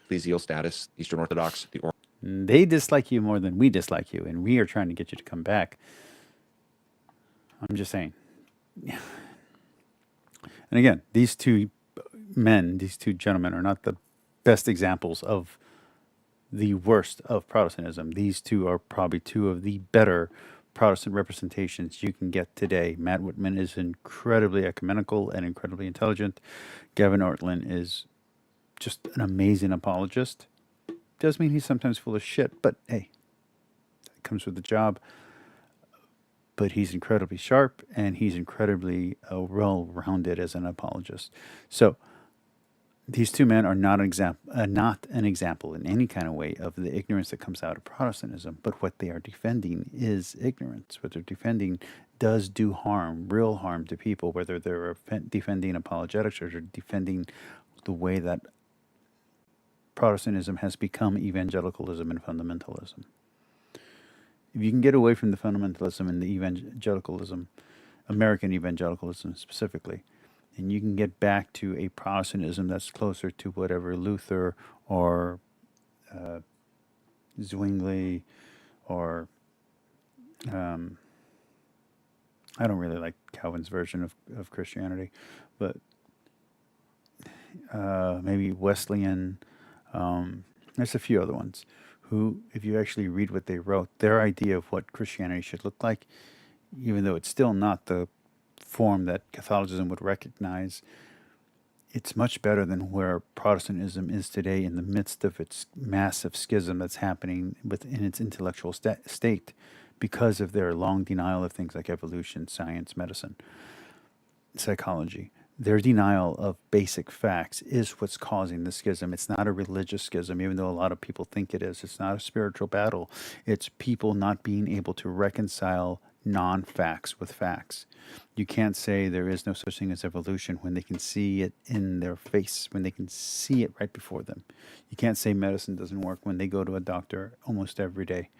Ecclesial status, Eastern Orthodox, they dislike you more than we dislike you, and we are trying to get you to come back. I'm just saying. And again, these two gentlemen are not the best examples of the worst of Protestantism. These two are probably two of the better Protestant representations you can get today. Matt Whitman is incredibly ecumenical and incredibly intelligent. Gavin Ortlund is just an amazing apologist. Does mean he's sometimes full of shit, but hey, that comes with the job. But he's incredibly sharp, and he's incredibly well-rounded as an apologist. So these two men are not an example in any kind of way of the ignorance that comes out of Protestantism, but what they are defending is ignorance. What they're defending does do harm, real harm to people, whether they're defending apologetics or they're defending the way that Protestantism has become evangelicalism and fundamentalism. If you can get away from the fundamentalism and the evangelicalism, American evangelicalism specifically, and you can get back to a Protestantism that's closer to whatever Luther or Zwingli or I don't really like Calvin's version of Christianity, but maybe Wesleyan. There's a few other ones who, if you actually read what they wrote, their idea of what Christianity should look like, even though it's still not the form that Catholicism would recognize, it's much better than where Protestantism is today in the midst of its massive schism that's happening within its intellectual state because of their long denial of things like evolution, science, medicine, psychology. Their denial of basic facts is what's causing the schism. It's not a religious schism, even though a lot of people think it is. It's not a spiritual battle. It's people not being able to reconcile non-facts with facts. You can't say there is no such thing as evolution when they can see it in their face, when they can see it right before them. You can't say medicine doesn't work when they go to a doctor almost every day,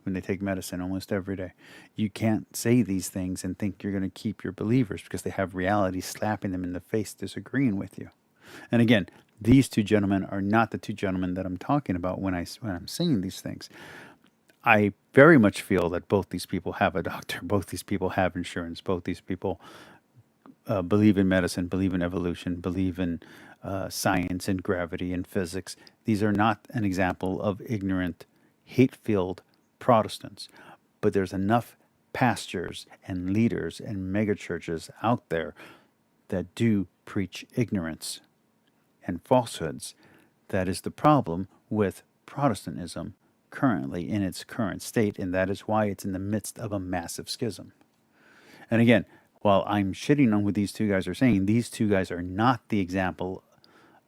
when they take medicine almost every day. You can't say these things and think you're going to keep your believers because they have reality slapping them in the face, disagreeing with you. And again, these two gentlemen are not the two gentlemen that I'm talking about when I'm saying these things. I very much feel that both these people have a doctor, both these people have insurance, both these people believe in medicine, believe in evolution, believe in science and gravity and physics. These are not an example of ignorant, hate-filled Protestants, but there's enough pastors and leaders and megachurches out there that do preach ignorance and falsehoods. That is the problem with Protestantism currently in its current state, and that is why it's in the midst of a massive schism. And again, while I'm shitting on what these two guys are saying, these two guys are not the example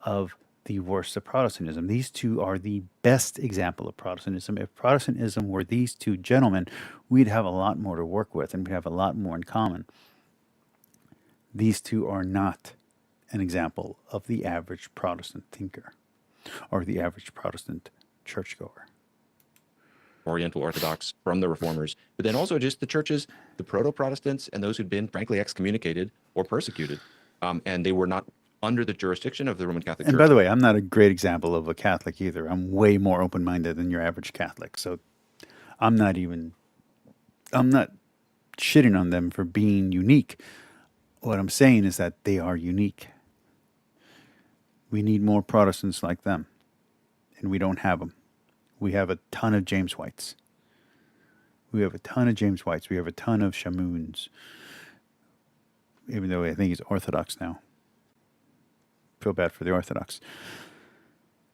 of the worst of Protestantism. These two are the best example of Protestantism. If Protestantism were these two gentlemen, we'd have a lot more to work with and we'd have a lot more in common. These two are not an example of the average Protestant thinker or the average Protestant churchgoer. Oriental Orthodox from the Reformers, but then also just the churches, the proto-Protestants, and those who'd been frankly excommunicated or persecuted, and they were not under the jurisdiction of the Roman Catholic Church. And by the way, I'm not a great example of a Catholic either. I'm way more open-minded than your average Catholic, so I'm not shitting on them for being unique. What I'm saying is that they are unique. We need more Protestants like them, and we don't have them. We have a ton of James Whites. We have a ton of James Whites. We have a ton of Shamoons. Even though I think he's Orthodox now. Feel bad for the Orthodox.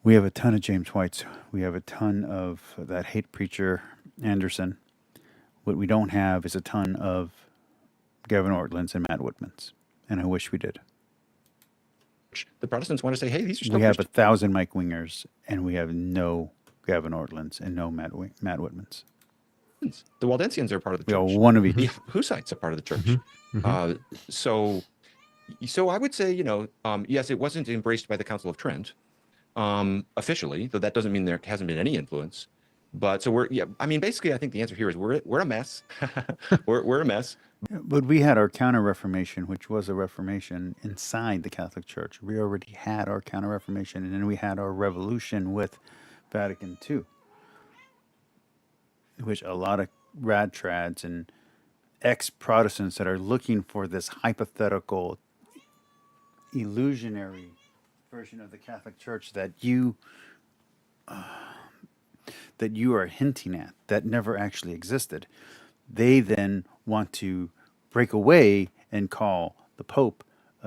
We have a ton of James Whites. We have a ton of that hate preacher, Anderson. What we don't have is a ton of Gavin Ortlunds and Matt Whitmans. And I wish we did. The Protestants want to say, hey, these are still We have Christians. 1,000 Mike Wingers, and we have no Gavin Ortlunds and no Matt Whitmans. The Waldensians are part of the We church. have one of each. The Hussites are part of the church. So I would say, yes, it wasn't embraced by the Council of Trent officially, though that doesn't mean there hasn't been any influence. But so basically, I think the answer here is we're a mess. we're a mess. But we had our Counter-Reformation, which was a Reformation inside the Catholic Church. We already had our Counter-Reformation, and then we had our revolution with Vatican II, which a lot of rad trads and ex-Protestants that are looking for this hypothetical, illusionary version of the Catholic Church that you are hinting at, that never actually existed. They then want to break away and call the Pope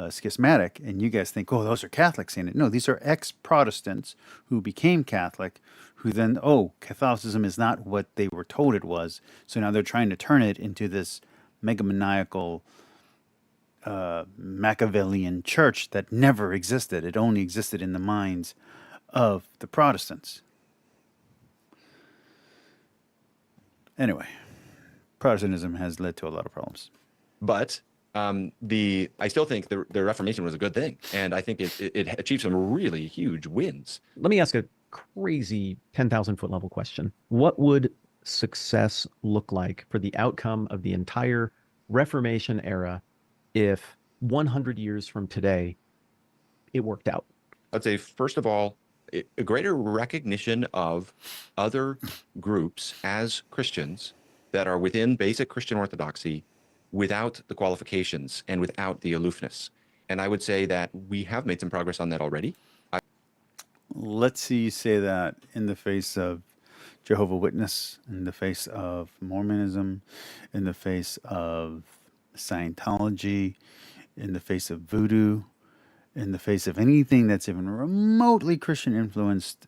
schismatic, and you guys think, oh, those are Catholics saying it. No, these are ex-Protestants who became Catholic, who then, Catholicism is not what they were told it was, so now they're trying to turn it into this megamaniacal Machiavellian church that never existed. It only existed in the minds of the Protestants. Anyway, Protestantism has led to a lot of problems. But I still think the Reformation was a good thing, and I think it achieved some really huge wins. Let me ask a crazy 10,000 foot level question. What would success look like for the outcome of the entire Reformation era if 100 years from today it worked out? I'd say, first of all, a greater recognition of other groups as Christians that are within basic Christian orthodoxy without the qualifications and without the aloofness. And I would say that we have made some progress on that already. Let's see you say that in the face of Jehovah's Witness, in the face of Mormonism, in the face of Scientology, in the face of voodoo, in the face of anything that's even remotely Christian influenced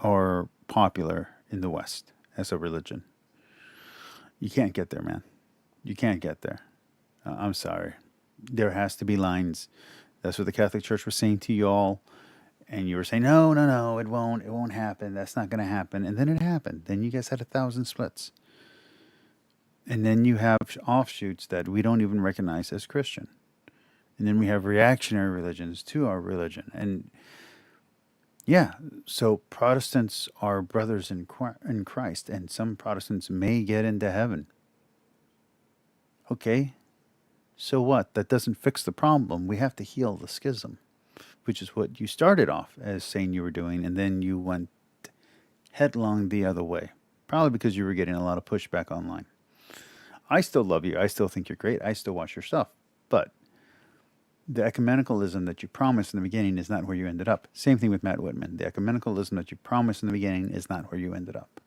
or popular in the West as a religion. You can't get there, man. You can't get there. I'm sorry. There has to be lines. That's what the Catholic Church was saying to you all. and you were saying, no, it won't happen. That's not going to happen. And then it happened. Then you guys had 1,000 splits. And then you have offshoots that we don't even recognize as Christian. And then we have reactionary religions to our religion. And yeah, so Protestants are brothers in Christ, and some Protestants may get into heaven. Okay, so what? That doesn't fix the problem. We have to heal the schism, which is what you started off as saying you were doing, and then you went headlong the other way, probably because you were getting a lot of pushback online. I still love you. I still think you're great. I still watch your stuff. But the ecumenicalism that you promised in the beginning is not where you ended up. Same thing with Matt Whitman. The ecumenicalism that you promised in the beginning is not where you ended up.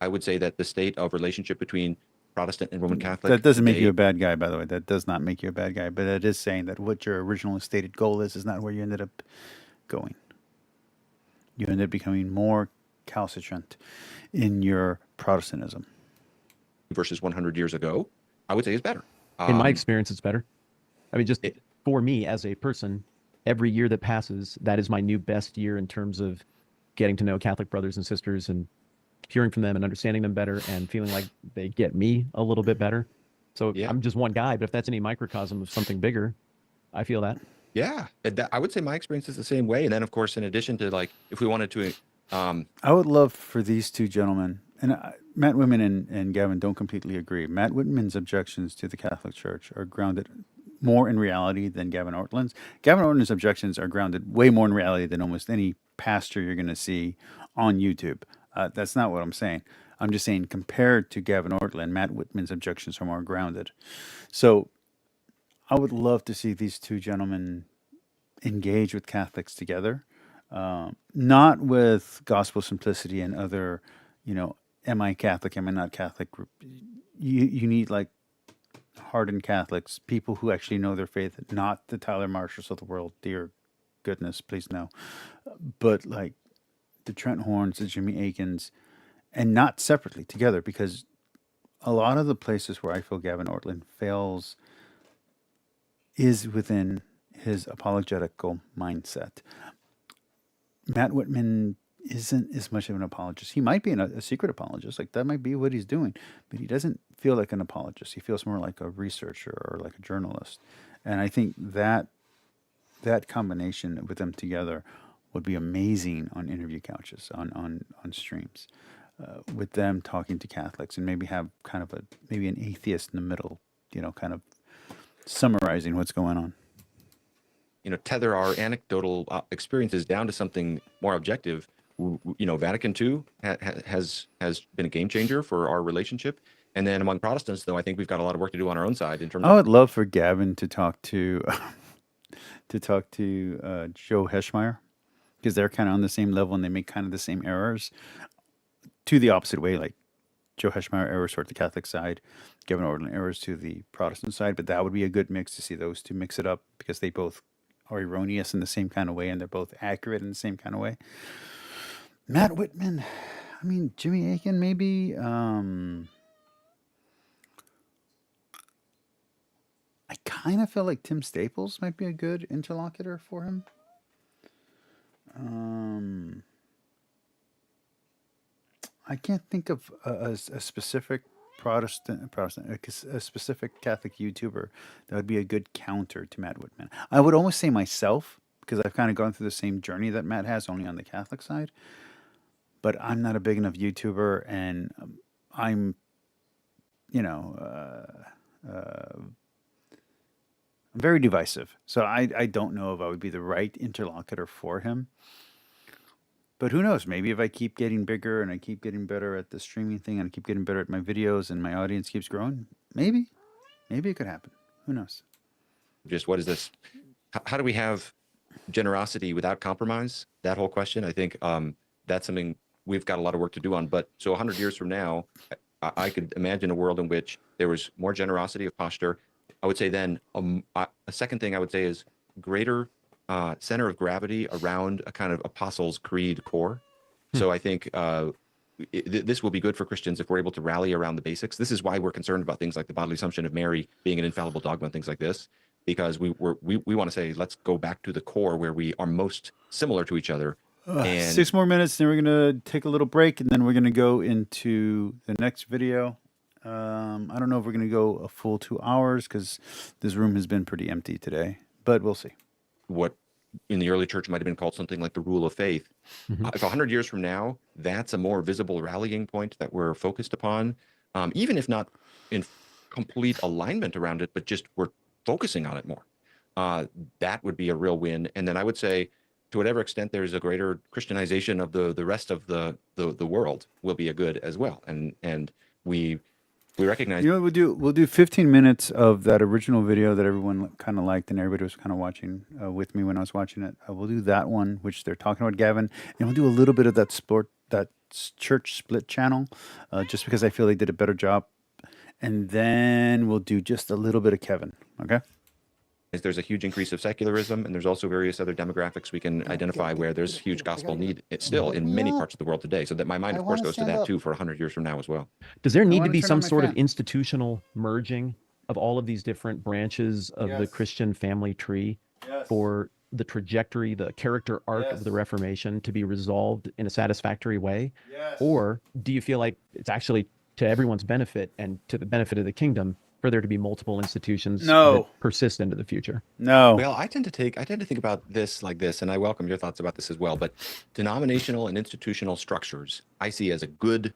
I would say that the state of relationship between Protestant and Roman Catholic. That doesn't make you a bad guy, by the way. That does not make you a bad guy. But it is saying that what your original stated goal is not where you ended up going. You ended up becoming more calcitrant in your Protestantism. Versus 100 years ago, I would say is better. In my experience, it's better. I mean, just for me as a person, every year that passes, that is my new best year in terms of getting to know Catholic brothers and sisters and hearing from them and understanding them better and feeling like they get me a little bit better. So yeah. I'm just one guy, but if that's any microcosm of something bigger, I feel that. Yeah, I would say my experience is the same way. And then, of course, in addition to, like, if we wanted to... I would love for these two gentlemen, and Matt Whitman and Gavin don't completely agree. Matt Whitman's objections to the Catholic Church are grounded more in reality than Gavin Ortlund's. Gavin Ortlund's objections are grounded way more in reality than almost any pastor you're going to see on YouTube. That's not what I'm saying. I'm just saying compared to Gavin Ortlund, Matt Whitman's objections are more grounded. So I would love to see these two gentlemen engage with Catholics together, not with gospel simplicity and other, am I Catholic, am I not Catholic? You need like hardened Catholics, people who actually know their faith, not the Tyler Marshalls of the world. Dear goodness, please no. But like the Trent Horns, the Jimmy Akins, and not separately, together, because a lot of the places where I feel Gavin Ortlund fails is within his apologetical mindset. Matt Whitman isn't as much of an apologist. He might be a secret apologist, like that might be what he's doing, but he doesn't feel like an apologist. He feels more like a researcher or like a journalist. And I think that combination with them together would be amazing on interview couches, on streams, with them talking to Catholics, and maybe have kind of maybe an atheist in the middle, kind of summarizing what's going on. Tether our anecdotal experiences down to something more objective. Vatican II has been a game changer for our relationship. And then among Protestants, though, I think we've got a lot of work to do on our own side in terms I would love for Gavin to talk to Joe Heschmeyer, because they're kind of on the same level and they make kind of the same errors to the opposite way. Like Joe Heschmeyer errors toward the Catholic side, Gavin Ortlund errors to the Protestant side. But that would be a good mix to see those two mix it up, because they both are erroneous in the same kind of way and they're both accurate in the same kind of way. Matt Whitman, I mean, Jimmy Akin, maybe. I kind of feel like Tim Staples might be a good interlocutor for him. I can't think of a specific a specific Catholic YouTuber that would be a good counter to Matt Whitman. I would almost say myself, because I've kind of gone through the same journey that Matt has, only on the Catholic side. But I'm not a big enough YouTuber, and I'm, I'm very divisive. So I don't know if I would be the right interlocutor for him. But who knows? Maybe if I keep getting bigger and I keep getting better at the streaming thing and I keep getting better at my videos and my audience keeps growing, maybe it could happen. Who knows? Just what is this? How do we have generosity without compromise? That whole question, I think that's something we've got a lot of work to do on. But so 100 years from now, I could imagine a world in which there was more generosity of posture. I would say then a second thing I would say is greater center of gravity around a kind of Apostles' Creed core. So I think this will be good for Christians if we're able to rally around the basics. This is why we're concerned about things like the bodily assumption of Mary being an infallible dogma and things like this. because we want to say, let's go back to the core where we are most similar to each other. And 6 more minutes, then we're going to take a little break, and then we're going to go into the next video. I don't know if we're going to go a full 2 hours because this room has been pretty empty today, but we'll see. what in the early church might have been called something like the rule of faith. If 100 years from now, that's a more visible rallying point that we're focused upon, even if not in complete alignment around it, but just we're focusing on it more. That would be a real win. And then I would say, to whatever extent there's a greater Christianization of the rest of the world, will be a good as well. And we recognize. You know what we'll do 15 minutes of that original video that everyone kind of liked and everybody was kind of watching with me when I was watching it. We'll do that one, which they're talking about Gavin, and we'll do a little bit of that church split channel, just because I feel they did a better job. And then we'll do just a little bit of Kevin. Okay. There's a huge increase of secularism, and there's also various other demographics we can identify where there's huge gospel need still in many parts of the world today. So that my mind, of course, goes to that too for 100 years from now as well. Does there need to wanna be turn some on my sort of fan. institutional merging of all of these different branches of the Yes. Christian family tree Yes. for the trajectory, the character arc Yes. of the Reformation to be resolved in a satisfactory way? Yes. Or do you feel like it's actually to everyone's benefit and to the benefit of the kingdom for there to be multiple institutions No. that persist into the future? No. Well, I tend to think about this like this, and I welcome your thoughts about this as well. But denominational and institutional structures, I see as a good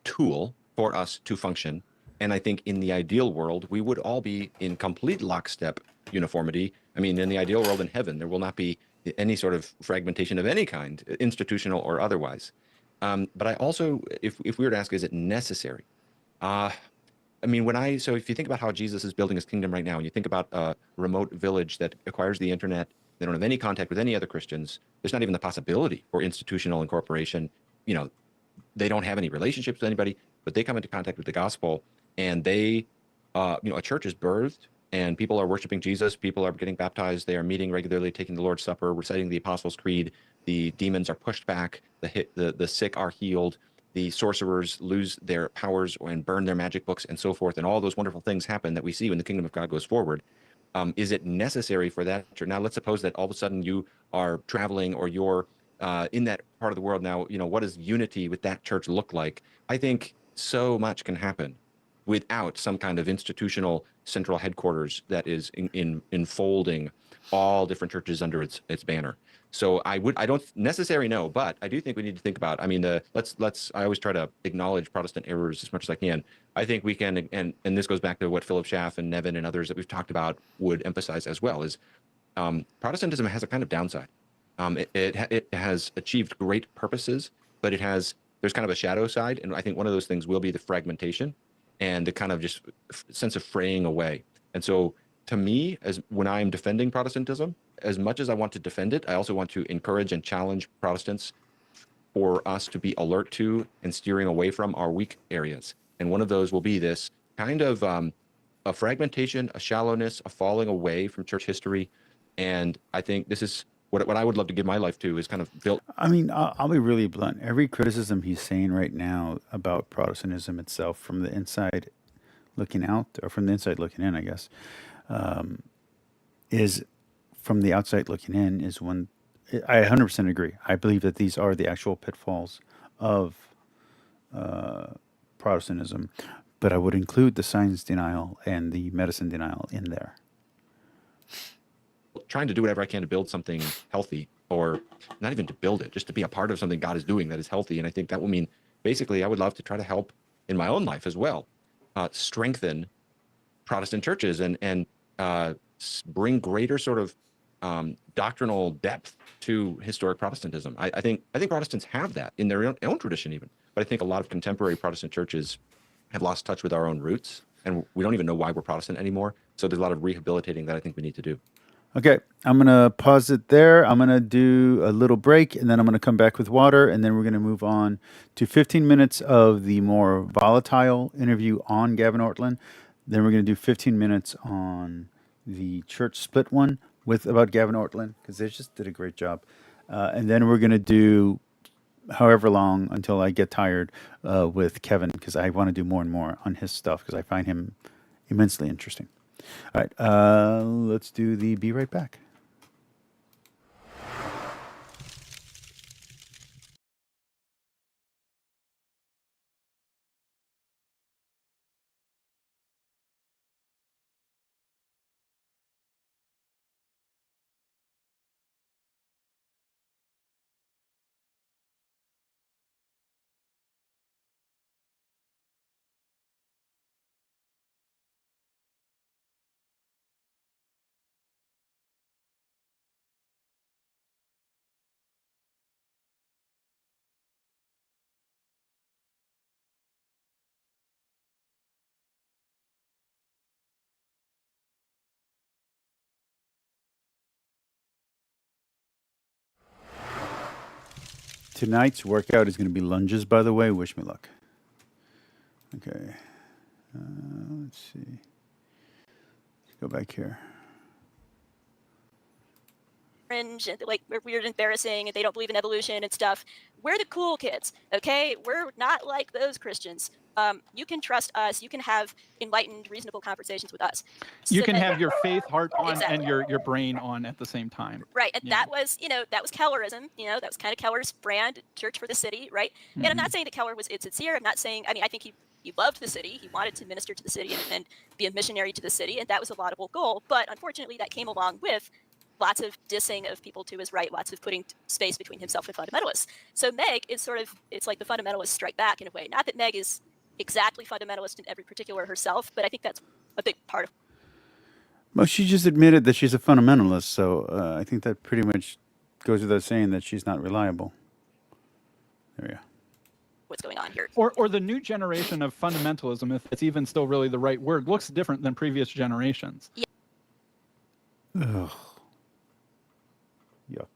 tool for us to function. And I think in the ideal world, we would all be in complete lockstep uniformity. I mean, in the ideal world in heaven, there will not be any sort of fragmentation of any kind, institutional or otherwise. But I also, if we were to ask, is it necessary? I mean, so if you think about how Jesus is building his kingdom right now, and you think about a remote village that acquires the internet, they don't have any contact with any other Christians. There's not even the possibility for institutional incorporation. You know, they don't have any relationships with anybody, but they come into contact with the gospel, and they, a church is birthed, and people are worshiping Jesus. People are getting baptized. They are meeting regularly, taking the Lord's Supper, reciting the Apostles' Creed. The demons are pushed back. The sick are healed. The sorcerers lose their powers and burn their magic books and so forth. And all those wonderful things happen that we see when the kingdom of God goes forward. Is it necessary for that? Now, let's suppose that all of a sudden you are traveling or you're in that part of the world now. What does unity with that church look like? I think so much can happen without some kind of institutional central headquarters that is enfolding all different churches under its banner. So I don't necessarily know, but I do think we need to think about. I mean, I always try to acknowledge Protestant errors as much as I can. I think we can, and this goes back to what Philip Schaff and Nevin and others that we've talked about would emphasize as well, is Protestantism has a kind of downside. It has achieved great purposes, but there's kind of a shadow side, and I think one of those things will be the fragmentation and the kind of just sense of fraying away. And so, to me, when I'm defending Protestantism, as much as I want to defend it, I also want to encourage and challenge Protestants for us to be alert to and steering away from our weak areas. And one of those will be this kind of a fragmentation, a shallowness, a falling away from church history. And I think this is what I would love to give my life to, is kind of built. I mean, I'll be really blunt. Every criticism he's saying right now about Protestantism itself, from the inside looking out, or from the inside looking in, I guess, is from the outside looking in, is when I 100% agree. I believe that these are the actual pitfalls of Protestantism, but I would include the science denial and the medicine denial in there. Trying to do whatever I can to build something healthy, or not even to build it, just to be a part of something God is doing that is healthy. And I think that will mean, basically, I would love to try to help in my own life as well, strengthen Protestant churches and bring greater sort of doctrinal depth to historic Protestantism. I think Protestants have that in their own tradition even, but I think a lot of contemporary Protestant churches have lost touch with our own roots, and we don't even know why we're Protestant anymore. So there's a lot of rehabilitating that I think we need to do. Okay, I'm going to pause it there. I'm going to do a little break, and then I'm going to come back with water, and then we're going to move on to 15 minutes of the more volatile interview on Gavin Ortlund. Then we're going to do 15 minutes on the church split one about Gavin Ortlund, because they just did a great job. And then we're going to do however long until I get tired with Kevin, because I want to do more and more on his stuff, because I find him immensely interesting. All right, let's do the Be Right Back. Tonight's workout is going to be lunges, by the way. Wish me luck. Okay. Let's see. Let's go back here. Cringe and like we're weird, embarrassing, and they don't believe in evolution and stuff. We're the cool kids, okay? We're not like those Christians. You can trust us. You can have enlightened, reasonable conversations with us. You So can that- have your faith heart on Exactly. and your brain on at the same time. Right, and Yeah. that was, that was Kellerism. That was kind of Keller's brand, Church for the City, right? And I'm not saying that Keller was insincere. I'm not saying. I think he loved the city. He wanted to minister to the city and be a missionary to the city, and that was a laudable goal. But unfortunately, that came along with lots of dissing of people to his right, lots of putting space between himself and fundamentalists. So Meg is it's like the fundamentalists strike back in a way. Not that Meg is exactly fundamentalist in every particular herself, but I think that's a big part of. Well, she just admitted that she's a fundamentalist, so I think that pretty much goes without saying that she's not reliable. There we go. What's going on here? Or the new generation of fundamentalism, if it's even still really the right word, looks different than previous generations. Yeah. Ugh. Yuck.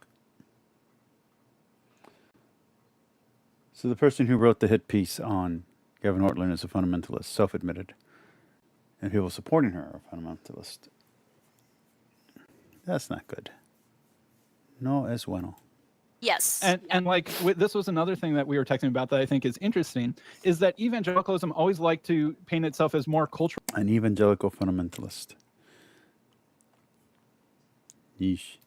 So the person who wrote the hit piece on Gavin Ortlund is a fundamentalist, self-admitted. And people supporting her are fundamentalist. That's not good. No es bueno. Yes. And like this was another thing that we were texting about that I think is interesting, is that evangelicalism always liked to paint itself as more cultural. An evangelical fundamentalist. Yeesh.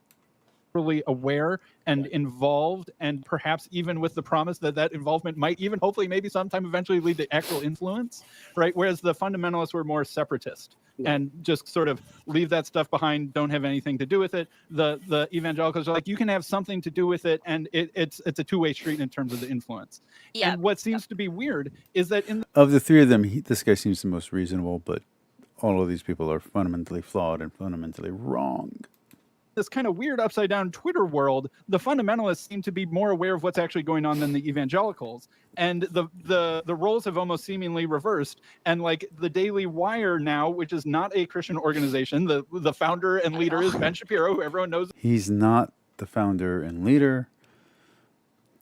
Aware and involved, and perhaps even with the promise that involvement might even hopefully maybe sometime eventually lead to actual influence, right? Whereas the fundamentalists were more separatist and just sort of leave that stuff behind, don't have anything to do with it. The evangelicals are like, you can have something to do with it, and it's a two-way street in terms of the influence. Yeah. And what seems to be weird is that Of the three of them, this guy seems the most reasonable, but all of these people are fundamentally flawed and fundamentally wrong. this kind of weird upside down Twitter world, the fundamentalists seem to be more aware of what's actually going on than the evangelicals. And the roles have almost seemingly reversed. And like the Daily Wire now, which is not a Christian organization, the founder and leader is Ben Shapiro, who everyone knows. He's not the founder and leader.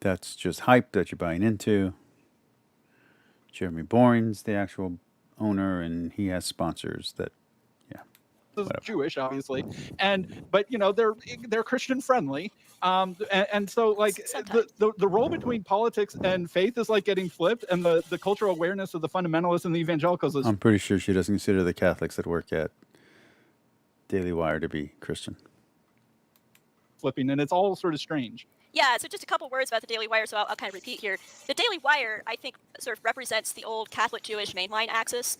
That's just hype that you're buying into. Jeremy Boring's the actual owner, and he has sponsors that, Whatever. Jewish, obviously, but you know they're Christian friendly, and so like the role between politics and faith is like getting flipped, and the cultural awareness of the fundamentalists and the evangelicals is. I'm pretty sure she doesn't consider the Catholics that work at Daily Wire to be Christian. Flipping, and it's all sort of strange. Yeah, so just a couple words about the Daily Wire, so I'll kind of repeat here. The Daily Wire, I think, sort of represents the old Catholic-Jewish mainline axis.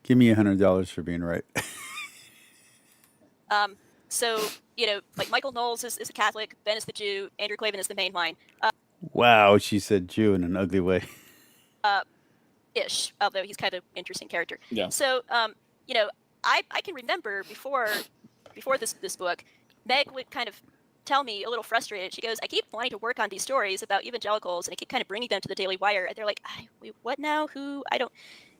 Give me $100 for being right. So, you know, like Michael Knowles is a Catholic, Ben is the Jew, Andrew Klavan is the mainline. Wow, she said Jew in an ugly way. Ish, although he's kind of an interesting character. Yeah. So, you know, I can remember before this book, Meg would kind of tell me a little frustrated. She goes, I keep wanting to work on these stories about evangelicals, and I keep kind of bringing them to the Daily Wire. And they're like, wait, what now? Who? I don't...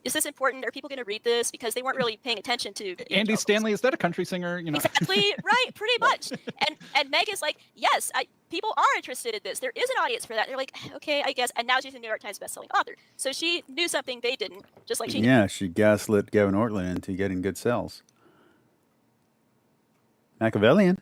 Is this important? Are people going to read this? Because they weren't really paying attention to Andy Stanley, is that a country singer? You know, exactly right, pretty much. And Meg is like, yes, people are interested in this. There is an audience for that. They're like, okay, I guess. And now she's a New York Times bestselling author, so she knew something they didn't. Just like she she gaslit Gavin Ortlund into getting good sales. Machiavellian.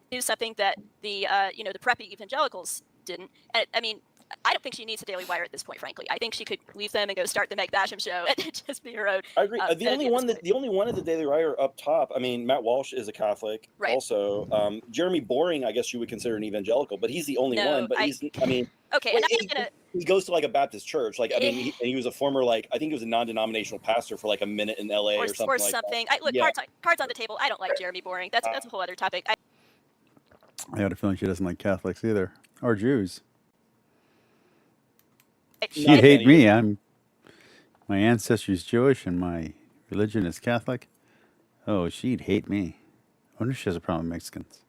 knew something that the the preppy evangelicals didn't. And I mean, I don't think she needs a Daily Wire at this point, frankly. I think she could leave them and go start the Meg Basham show and just be her own. I agree. The only one at the Daily Wire up top. I mean, Matt Walsh is a Catholic, right. Also. Jeremy Boring, I guess you would consider an evangelical, but he's the only one. But okay, and he goes to like a Baptist church. Like, I mean, he was a former, like, I think he was a non-denominational pastor for like a minute in LA or something. Cards on the table. I don't like Jeremy Boring. That's a whole other topic. I got a feeling she doesn't like Catholics either, or Jews. She'd hate me. My ancestry's Jewish and my religion is Catholic. Oh, she'd hate me. I wonder if she has a problem with Mexicans.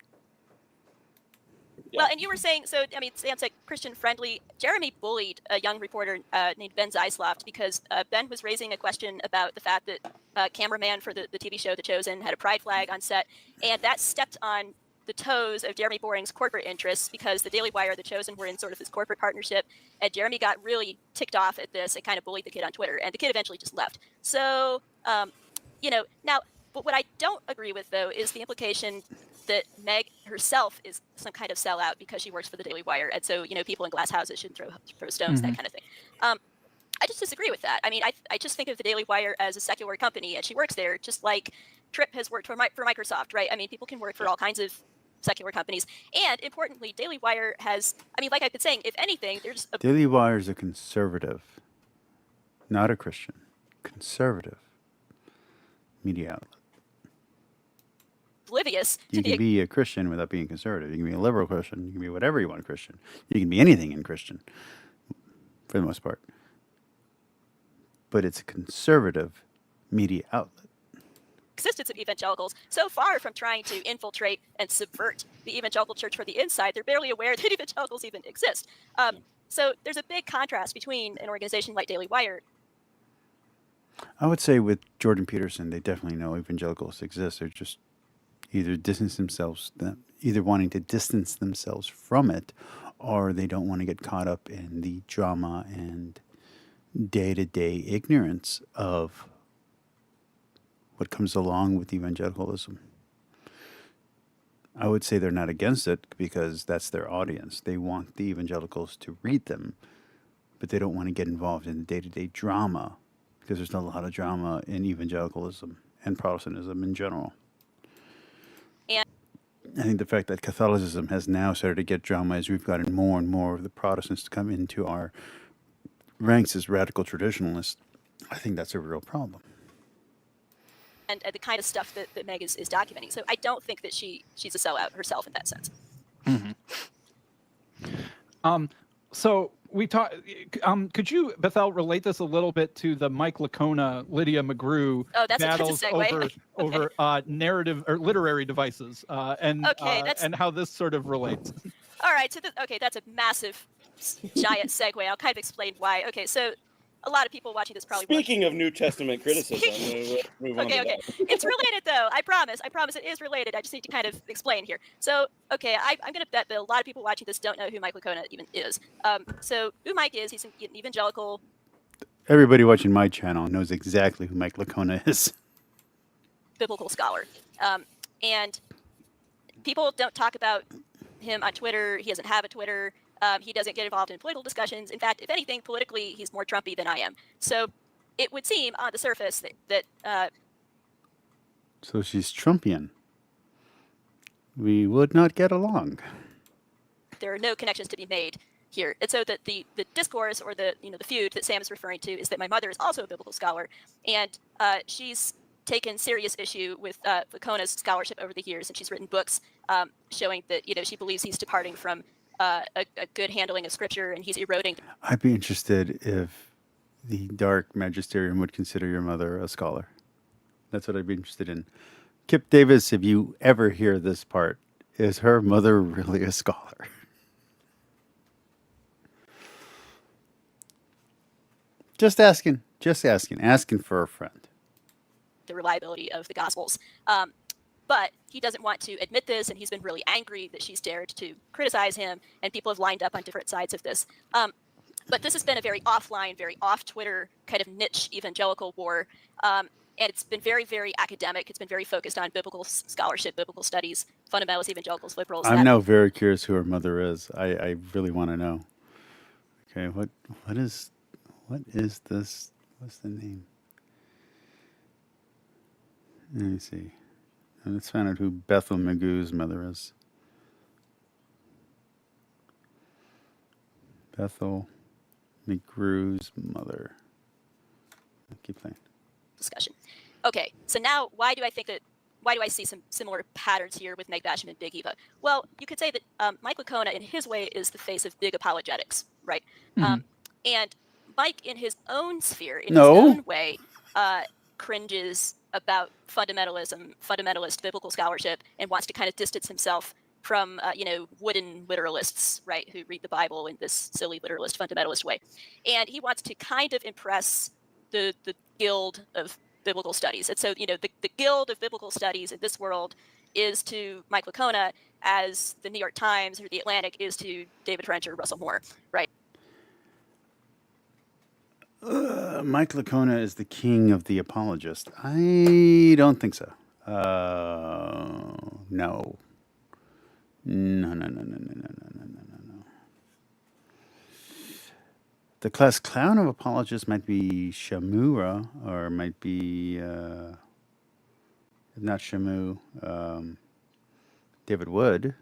Well, and you were saying, so, I mean, Sam's like Christian friendly. Jeremy bullied a young reporter named Ben Zeisloft because Ben was raising a question about the fact that cameraman for the TV show The Chosen had a pride flag on set, and that stepped on the toes of Jeremy Boring's corporate interests because the Daily Wire, The Chosen were in sort of this corporate partnership, and Jeremy got really ticked off at this and kind of bullied the kid on Twitter, and the kid eventually just left. So, now, but what I don't agree with, though, is the implication that Meg herself is some kind of sellout because she works for the Daily Wire, and so, people in glass houses shouldn't throw stones, that kind of thing. I just disagree with that. I mean, I just think of the Daily Wire as a secular company, and she works there just like Tripp has worked for Microsoft, right? I mean, people can work for all kinds of secular companies. And importantly, Daily Wire has, I mean, like I've been saying, if anything, there's a... Daily Wire is a conservative, not a Christian, conservative media outlet. Oblivious to you can be a Christian without being conservative. You can be a liberal Christian. You can be whatever you want Christian. You can be anything in Christian, for the most part. But it's a conservative media outlet. Existence of evangelicals so far from trying to infiltrate and subvert the evangelical church from the inside, they're barely aware that evangelicals even exist. So there's a big contrast between an organization like Daily Wire. I would say with Jordan Peterson, they definitely know evangelicals exist. They're just either wanting to distance themselves from it, or they don't want to get caught up in the drama and day-to-day ignorance of what comes along with evangelicalism. I would say they're not against it because that's their audience. They want the evangelicals to read them, but they don't want to get involved in the day-to-day drama because there's a lot of drama in evangelicalism and Protestantism in general. And I think the fact that Catholicism has now started to get drama as we've gotten more and more of the Protestants to come into our ranks as radical traditionalists, I think that's a real problem. And the kind of stuff that Meg is documenting. So I don't think that she's a sellout herself in that sense. Mm-hmm. So we talked. Could you, Bethel, relate this a little bit to the Mike Licona, Lydia McGrew battles over narrative or literary devices, and how this sort of relates? All right. So that's a massive, giant segue. I'll kind of explain why. Okay, so. A lot of people watching this probably. Speaking of New Testament criticism, move on. Okay. It's related though. I promise it is related. I just need to kind of explain here. So, okay, I'm going to bet that a lot of people watching this don't know who Mike Licona even is. So who Mike is? He's an evangelical. Everybody watching my channel knows exactly who Mike Licona is. Biblical scholar, and people don't talk about him on Twitter. He doesn't have a Twitter. He doesn't get involved in political discussions. In fact, if anything, politically, he's more Trumpy than I am. So it would seem on the surface that so she's Trumpian. We would not get along. There are no connections to be made here. And so that the discourse or the feud that Sam is referring to is that my mother is also a biblical scholar, and she's taken serious issue with Licona's scholarship over the years, and she's written books showing that she believes he's departing from a good handling of scripture, and he's eroding. I'd be interested if the dark magisterium would consider your mother a scholar. That's what I'd be interested in. Kip Davis, if you ever hear this part, is her mother really a scholar? Just asking for a friend. The reliability of the Gospels. But he doesn't want to admit this, and he's been really angry that she's dared to criticize him, and people have lined up on different sides of this. But this has been a very offline, very off-Twitter kind of niche evangelical war, and it's been very, very academic. It's been very focused on biblical scholarship, biblical studies, fundamentalists, evangelicals, liberals. I'm now very curious who her mother is. I really want to know. Okay, what is this? What's the name? Let me see. Let's find out who Bethel Magoo's mother is. Bethel McGrew's mother. Keep playing. Discussion. Okay, so now why do I see some similar patterns here with Meg Basham and Big Eva? Well, you could say that Mike Licona, in his way, is the face of big apologetics, right? And Mike, in his own sphere, in his own way, cringes about fundamentalist biblical scholarship, and wants to kind of distance himself from, wooden literalists, right, who read the Bible in this silly literalist fundamentalist way. And he wants to kind of impress the guild of biblical studies. And so, the guild of biblical studies in this world is to Mike Licona as the New York Times or the Atlantic is to David French or Russell Moore, right? Mike Licona is the king of the apologist. I don't think so. No. No. The class clown of apologists might be Shamura, or might be, if not Shamu, David Wood.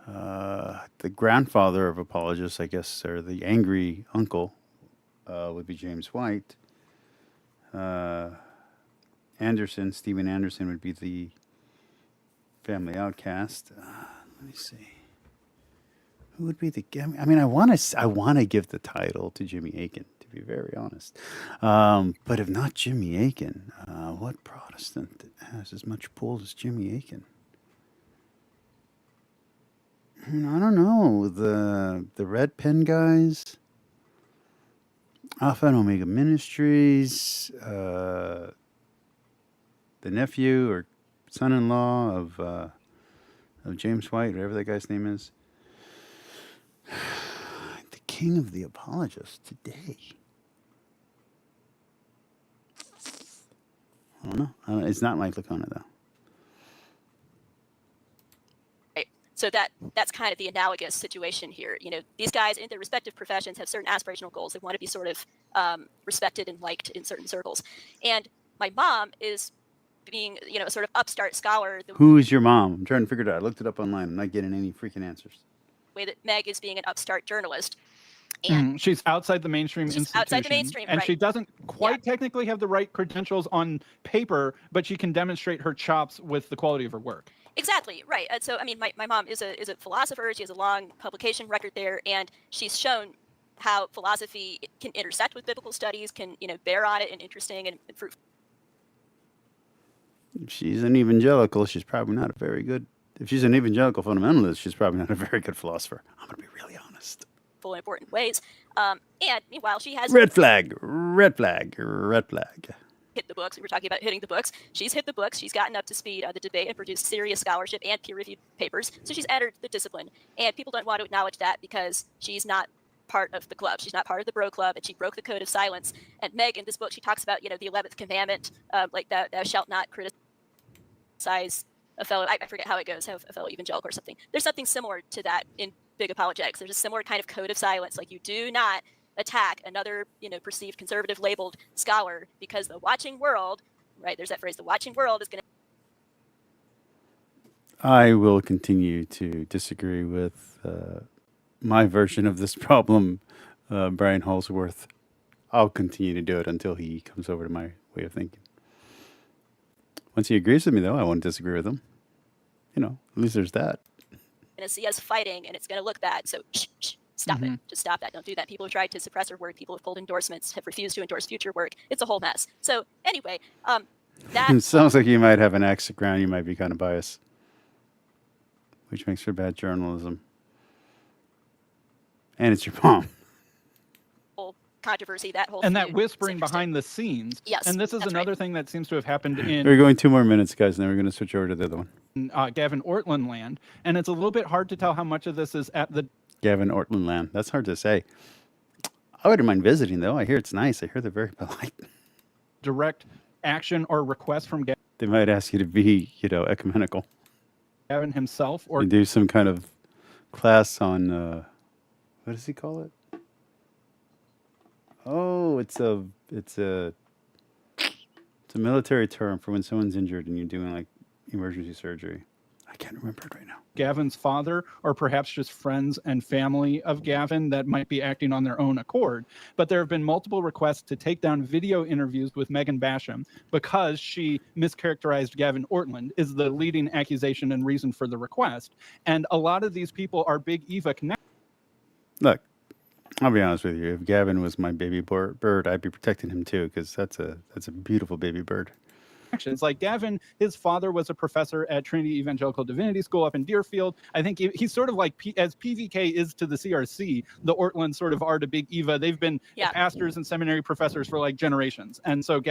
The grandfather of apologists, I guess, or the angry uncle, would be James White. Stephen Anderson would be the family outcast. Let me see. Who would be the? I mean, I want to give the title to Jimmy Akin, to be very honest. But if not Jimmy Akin, what Protestant has as much pull as Jimmy Akin? I don't know. The Red Pen guys, Alpha and Omega Ministries, the nephew or son-in-law of James White, whatever that guy's name is. The king of the apologists today. I don't know. It's not Mike Licona, though. Right. So that's kind of the analogous situation here. These guys in their respective professions have certain aspirational goals. They want to be sort of respected and liked in certain circles. And my mom is being, a sort of upstart scholar. Who is your mom? I'm trying to figure it out. I looked it up online. I'm not getting any freaking answers. Way that Meg is being an upstart journalist. And she's outside the mainstream institution. Outside the mainstream, and right. she doesn't quite technically have the right credentials on paper, but she can demonstrate her chops with the quality of her work. Exactly, right. And so, I mean, my mom is a philosopher. She has a long publication record there, and she's shown how philosophy can intersect with biblical studies, can bear on it in interesting and fruitful. If she's an evangelical, she's probably not a very good. If she's an evangelical fundamentalist, she's probably not a very good philosopher. I'm going to be really honest. In important ways. And meanwhile, she has red flag. Hit the books. We were talking about hitting the books. She's hit the books. She's gotten up to speed on the debate and produced serious scholarship and peer-reviewed papers. So she's entered the discipline. And people don't want to acknowledge that because she's not part of the club. She's not part of the bro club, and she broke the code of silence. And Meg, in this book, she talks about, the 11th commandment, like thou shalt not criticize a fellow, I forget how it goes, a fellow evangelical or something. There's something similar to that in Big Apologetics. There's a similar kind of code of silence, like you do not attack another, perceived conservative labeled scholar because the watching world, right, there's that phrase, the watching world is going to... I will continue to disagree with my version of this problem, Brian Holsworth. I'll continue to do it until he comes over to my way of thinking. Once he agrees with me, though, I won't disagree with him. At least there's that. Going to see us fighting, and it's going to look bad. So stop it. Just stop that. Don't do that. People have tried to suppress our work. People have pulled endorsements, have refused to endorse future work. It's a whole mess. So anyway, that... It sounds like you might have an axe to grind. You might be kind of biased, which makes for bad journalism. And it's your mom. Controversy, that whole and that whispering behind the scenes. Yes, and this is another thing that seems to have happened in... We're going 2 more minutes, guys, and then we're going to switch over to the other one. Gavin Ortlund land, and it's a little bit hard to tell how much of this is at the... Gavin Ortlund land. That's hard to say. I wouldn't mind visiting, though. I hear it's nice. I hear they're very polite. Direct action or request from Gavin. They might ask you to be, ecumenical. Gavin himself, or and do some kind of class on what does he call it? Oh, it's a military term for when someone's injured and you're doing like emergency surgery. I can't remember it right now. Gavin's father, or perhaps just friends and family of Gavin that might be acting on their own accord. But there have been multiple requests to take down video interviews with Megan Basham because she mischaracterized Gavin Ortlund, is the leading accusation and reason for the request. And a lot of these people are big Eva connected. Look, I'll be honest with you. If Gavin was my baby bird, I'd be protecting him too, because that's a beautiful baby bird. Like Gavin, his father was a professor at Trinity Evangelical Divinity School up in Deerfield. I think he's sort of like, as PVK is to the CRC, the Ortlunds sort of are to Big Eva. They've been pastors and seminary professors for like generations. And so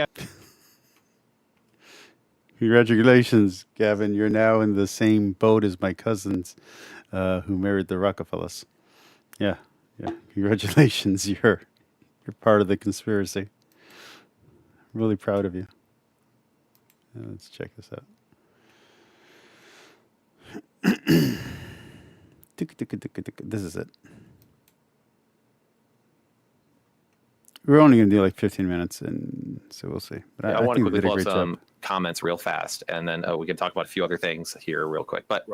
Congratulations, Gavin. You're now in the same boat as my cousins who married the Rockefellers. Yeah. Congratulations. You're part of the conspiracy. Really proud of you. Let's check this out. This is it. We're only going to do like 15 minutes, and so we'll see. But I want to think we quickly did a pull up great some job. comments real fast, and then we can talk about a few other things here real quick. But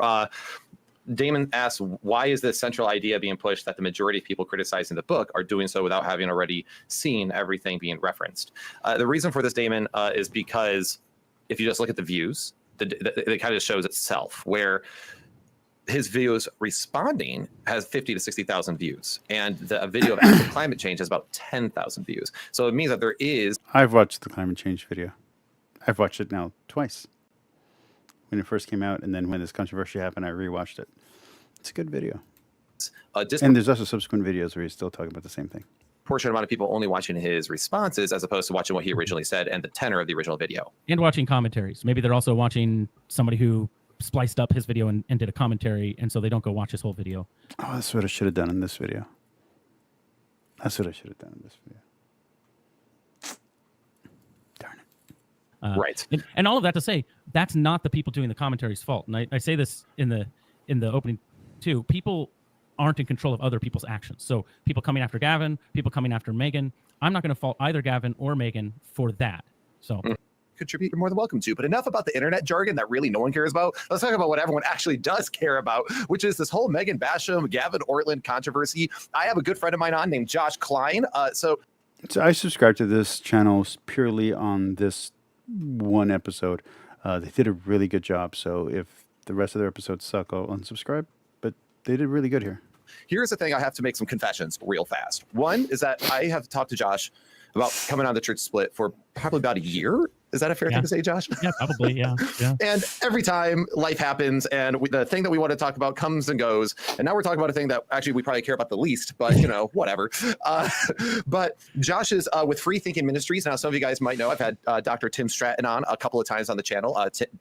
Damon asks, why is this central idea being pushed that the majority of people criticizing the book are doing so without having already seen everything being referenced? The reason for this, Damon, is because if you just look at the views, it kind of shows itself, where his videos responding has 50 to 60,000 views, and the video of actual climate change has about 10,000 views. So it means that there is... I've watched the climate change video. I've watched it now twice. When it first came out, and then when this controversy happened, I rewatched it. It's a good video. And there's also subsequent videos where he's still talking about the same thing. Portion amount of people only watching his responses as opposed to watching what he originally said and the tenor of the original video. And watching commentaries. Maybe they're also watching somebody who spliced up his video and did a commentary, and so they don't go watch his whole video. Oh, that's what I should have done in this video. Darn it. Right. And all of that to say, that's not the people doing the commentary's fault. And I say this in the opening too. People aren't in control of other people's actions. So people coming after Gavin, people coming after Megan, I'm not going to fault either Gavin or Megan for that. So contribute, you're more than welcome to. But enough about the internet jargon that really no one cares about. Let's talk about what everyone actually does care about, which is this whole Megan Basham, Gavin Ortlund controversy. I have a good friend of mine on named Josh Klein. So I subscribe to this channel purely on this one episode. They did a really good job. So if the rest of their episodes suck, I'll unsubscribe. But they did really good here. Here's the thing. I have to make some confessions real fast. One is that I have talked to Josh about coming on the church split for probably about a year. Is that a fair thing to say, Josh? Yeah, probably. Yeah. And every time life happens and the thing that we want to talk about comes and goes. And now we're talking about a thing that actually we probably care about the least, but whatever. But Josh is with Free Thinking Ministries. Now, some of you guys might know I've had Dr. Tim Stratton on a couple of times on the channel.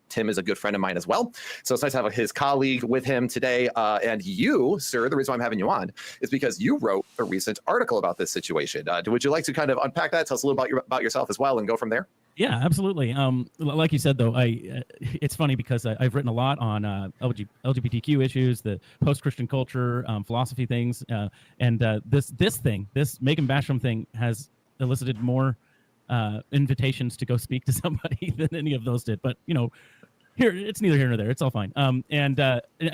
Tim is a good friend of mine as well. So it's nice to have his colleague with him today. And you, sir, the reason why I'm having you on is because you wrote a recent article about this situation. Would you like to kind of unpack that? Tell us a little about yourself as well and go from there? Yeah, absolutely. Like you said, though, it's funny because I've written a lot on LGBTQ issues, the post-Christian culture, philosophy things, and this Megan Basham thing has elicited more invitations to go speak to somebody than any of those did. But here it's neither here nor there. It's all fine. And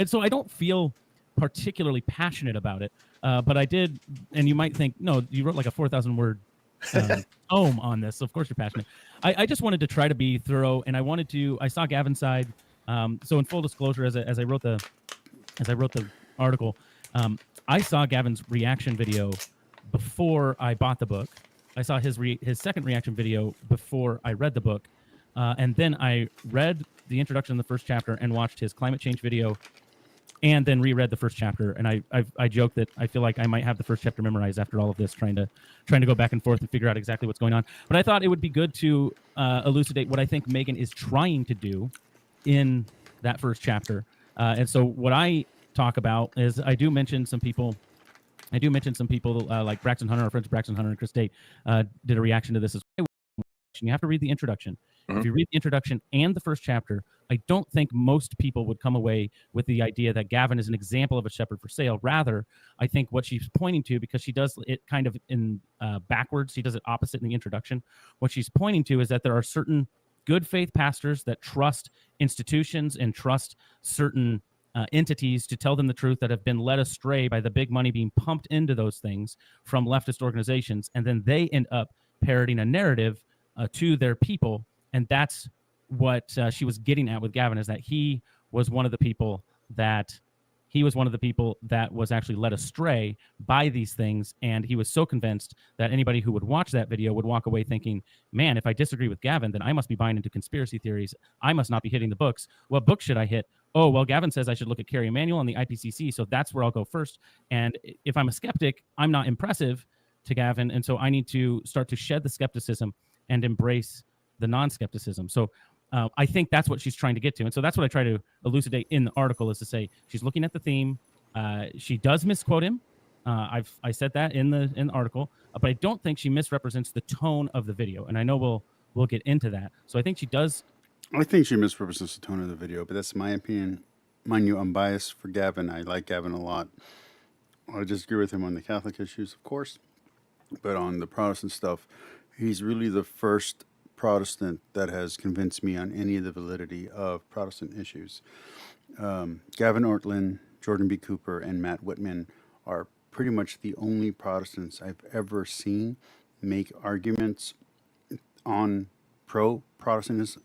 so I don't feel particularly passionate about it, but I did. And you might think, no, you wrote like a 4,000 word tome on this. So of course you're passionate. I just wanted to try to be thorough, and I saw Gavin's side. So in full disclosure, as I wrote the article, I saw Gavin's reaction video before I bought the book. I saw his second reaction video before I read the book, and then I read the introduction in the first chapter and watched his climate change video, and then reread the first chapter. And I joke that I feel like I might have the first chapter memorized after all of this, trying to go back and forth and figure out exactly what's going on. But I thought it would be good to elucidate what I think Megan is trying to do in that first chapter. And so what I talk about is I do mention some people like Braxton Hunter, our friends Braxton Hunter and Chris Tate did a reaction to this as well. You have to read the introduction. If you read the introduction and the first chapter, I don't think most people would come away with the idea that Gavin is an example of a shepherd for sale. Rather, I think what she's pointing to, because she does it kind of in backwards, she does it opposite in the introduction. What she's pointing to is that there are certain good faith pastors that trust institutions and trust certain entities to tell them the truth that have been led astray by the big money being pumped into those things from leftist organizations. And then they end up parroting a narrative to their people. And that's what she was getting at with Gavin, is that he was one of the people that was actually led astray by these things. And he was so convinced that anybody who would watch that video would walk away thinking, man, if I disagree with Gavin, then I must be buying into conspiracy theories. I must not be hitting the books. What book should I hit? Oh, well, Gavin says I should look at Carrie Emanuel and the IPCC, so that's where I'll go first. And if I'm a skeptic, I'm not impressive to Gavin, and so I need to start to shed the skepticism and embrace the non-skepticism. So I think that's what she's trying to get to. And so that's what I try to elucidate in the article, is to say she's looking at the theme. She does misquote him. I said that in the article, but I don't think she misrepresents the tone of the video. And I know we'll get into that. So I think she does. I think she misrepresents the tone of the video, but that's my opinion. Mind you, I'm biased for Gavin. I like Gavin a lot. I disagree with him on the Catholic issues, of course, but on the Protestant stuff, he's really the first Protestant that has convinced me on any of the validity of Protestant issues. Gavin Ortlund, Jordan B. Cooper, and Matt Whitman are pretty much the only Protestants I've ever seen make arguments on pro-Protestant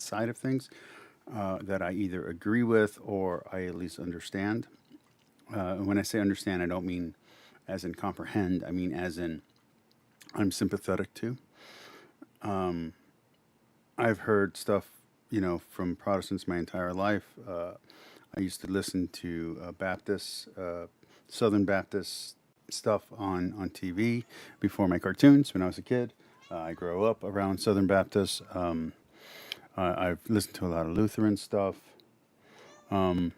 side of things that I either agree with or I at least understand. When I say understand, I don't mean as in comprehend. I mean as in I'm sympathetic to. I've heard stuff, from Protestants my entire life. I used to listen to Baptist, Southern Baptist stuff on TV before my cartoons when I was a kid. I grew up around Southern Baptists. I've listened to a lot of Lutheran stuff. And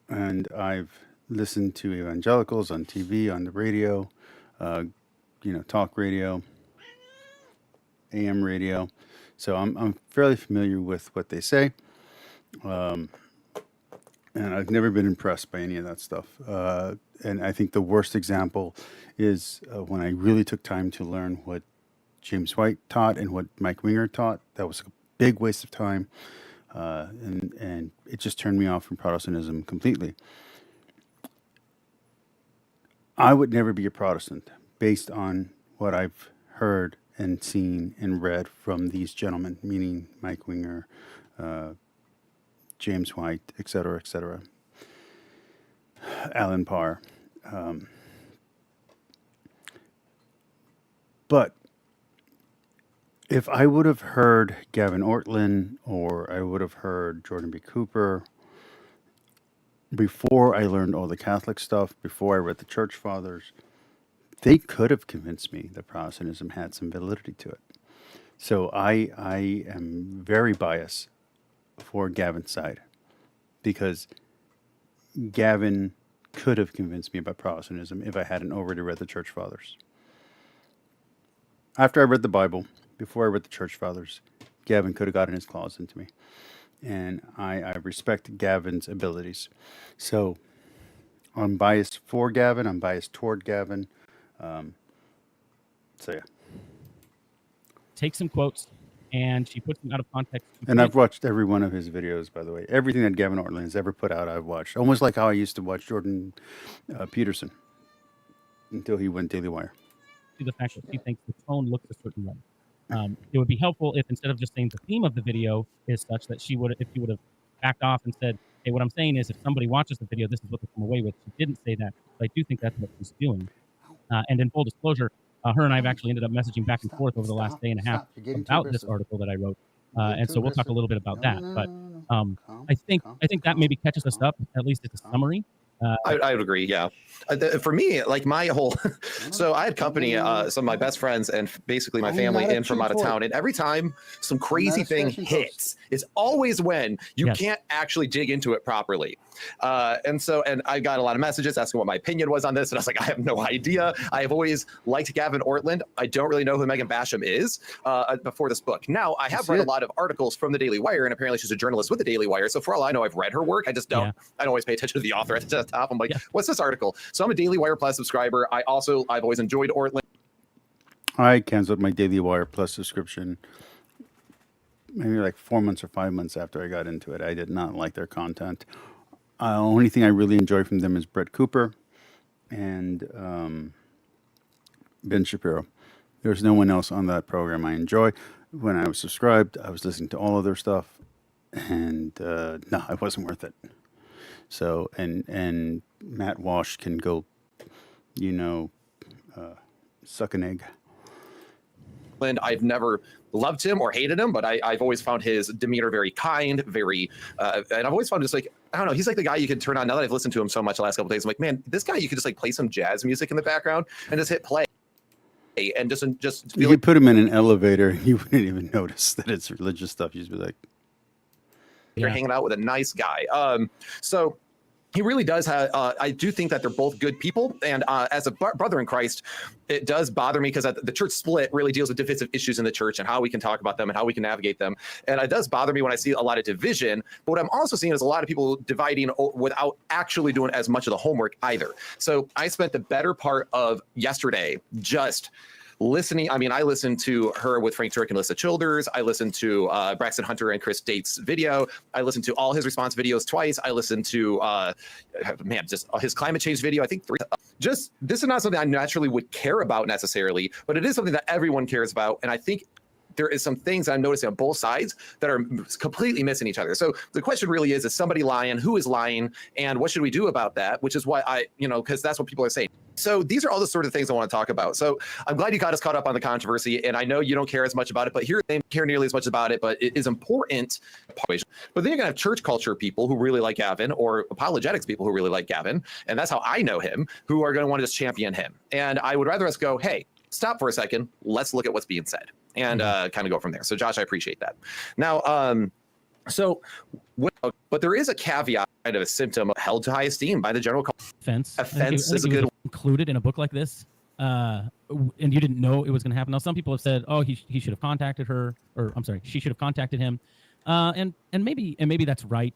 I've listened to evangelicals on TV, on the radio, talk radio, AM radio. So I'm fairly familiar with what they say. And I've never been impressed by any of that stuff. And I think the worst example is when I really took time to learn what James White taught and what Mike Winger taught. That was a big waste of time. And it just turned me off from Protestantism completely. I would never be a Protestant based on what I've heard and seen and read from these gentlemen, meaning Mike Winger, James White, etc., Alan Parr. But if I would have heard Gavin Ortlund or I would have heard Jordan B. Cooper before I learned all the Catholic stuff, before I read the Church Fathers, they could have convinced me that Protestantism had some validity to it. So I am very biased for Gavin's side because Gavin could have convinced me about Protestantism if I hadn't already read the Church Fathers. After I read the Bible, before I read the Church Fathers, Gavin could have gotten his claws into me. And I respect Gavin's abilities. So I'm biased for Gavin. I'm biased toward Gavin. So yeah. Take some quotes, and she puts them out of context. And I've watched every one of his videos, by the way. Everything that Gavin Ortlund has ever put out, I've watched. Almost like how I used to watch Jordan Peterson until he went Daily Wire. To the fact that she thinks the tone looks a certain way. It would be helpful if instead of just saying the theme of the video is such that if she would have backed off and said, hey, what I'm saying is if somebody watches the video, this is what they come away with. She didn't say that, but I do think that's what she's doing. And in full disclosure, her and I have actually ended up messaging back and forth over the last day and a half about this article that I wrote. And so we'll talk a little bit about that. But I think that maybe catches us up, at least it's a summary I would agree. Yeah. For me, like my whole, so I had company, some of my best friends and basically my family in from out of town. And every time some crazy thing hits, it's always when you can't actually dig into it properly. And I got a lot of messages asking what my opinion was on this. And I was like, I have no idea. I have always liked Gavin Ortlund. I don't really know who Megan Basham is before this book. Now, I have read a lot of articles from the Daily Wire, and apparently she's a journalist with the Daily Wire. So for all I know, I've read her work. I just don't. I don't always pay attention to the author at the top. I'm like, what's this article? So I'm a Daily Wire Plus subscriber. I've always enjoyed Ortlund. I canceled my Daily Wire Plus subscription maybe like 4 months or 5 months after I got into it. I did not like their content. Only thing I really enjoy from them is Brett Cooper and Ben Shapiro. There's no one else on that program I enjoy. When I was subscribed, I was listening to all of their stuff, and no, it wasn't worth it. So, and Matt Walsh can go, suck an egg. I've never loved him or hated him, but I've always found his demeanor very kind, and I've always found just like, I don't know, he's like the guy you can turn on. Now that I've listened to him so much the last couple of days, I'm like, man, this guy, you could just like play some jazz music in the background and just hit play. And just you could put him in an elevator and you wouldn't even notice that it's religious stuff. You'd be like, you're hanging out with a nice guy. So he really does have, I do think that they're both good people. And as a brother in Christ, it does bother me because the church split really deals with divisive issues in the church and how we can talk about them and how we can navigate them. And it does bother me when I see a lot of division. But what I'm also seeing is a lot of people dividing without actually doing as much of the homework either. So I spent the better part of yesterday just listening. I mean, I listened to her with Frank Turek and Alyssa Childers. I listened to Braxton Hunter and Chris Date's video. I listened to all his response videos twice. I listened to, just his climate change video, I think 3. Just, this is not something I naturally would care about necessarily, but it is something that everyone cares about. And I think there is some things I'm noticing on both sides that are completely missing each other. So the question really is somebody lying? Who is lying? And what should we do about that? Which is why because that's what people are saying. So these are all the sort of things I want to talk about. So I'm glad you got us caught up on the controversy. And I know you don't care as much about it, but here they don't care nearly as much about it, but it is important. But then you're going to have church culture people who really like Gavin, or apologetics people who really like Gavin. And that's how I know him, who are going to want to just champion him. And I would rather us go, hey, stop for a second. Let's look at what's being said and kind of go from there. So Josh, I appreciate that. Now, but there is a caveat, kind of a symptom held to high esteem by the general offense. Offense is a good included in a book like this, and you didn't know it was going to happen. Now, some people have said, "Oh, he should have contacted her," or I'm sorry, she should have contacted him, and maybe that's right.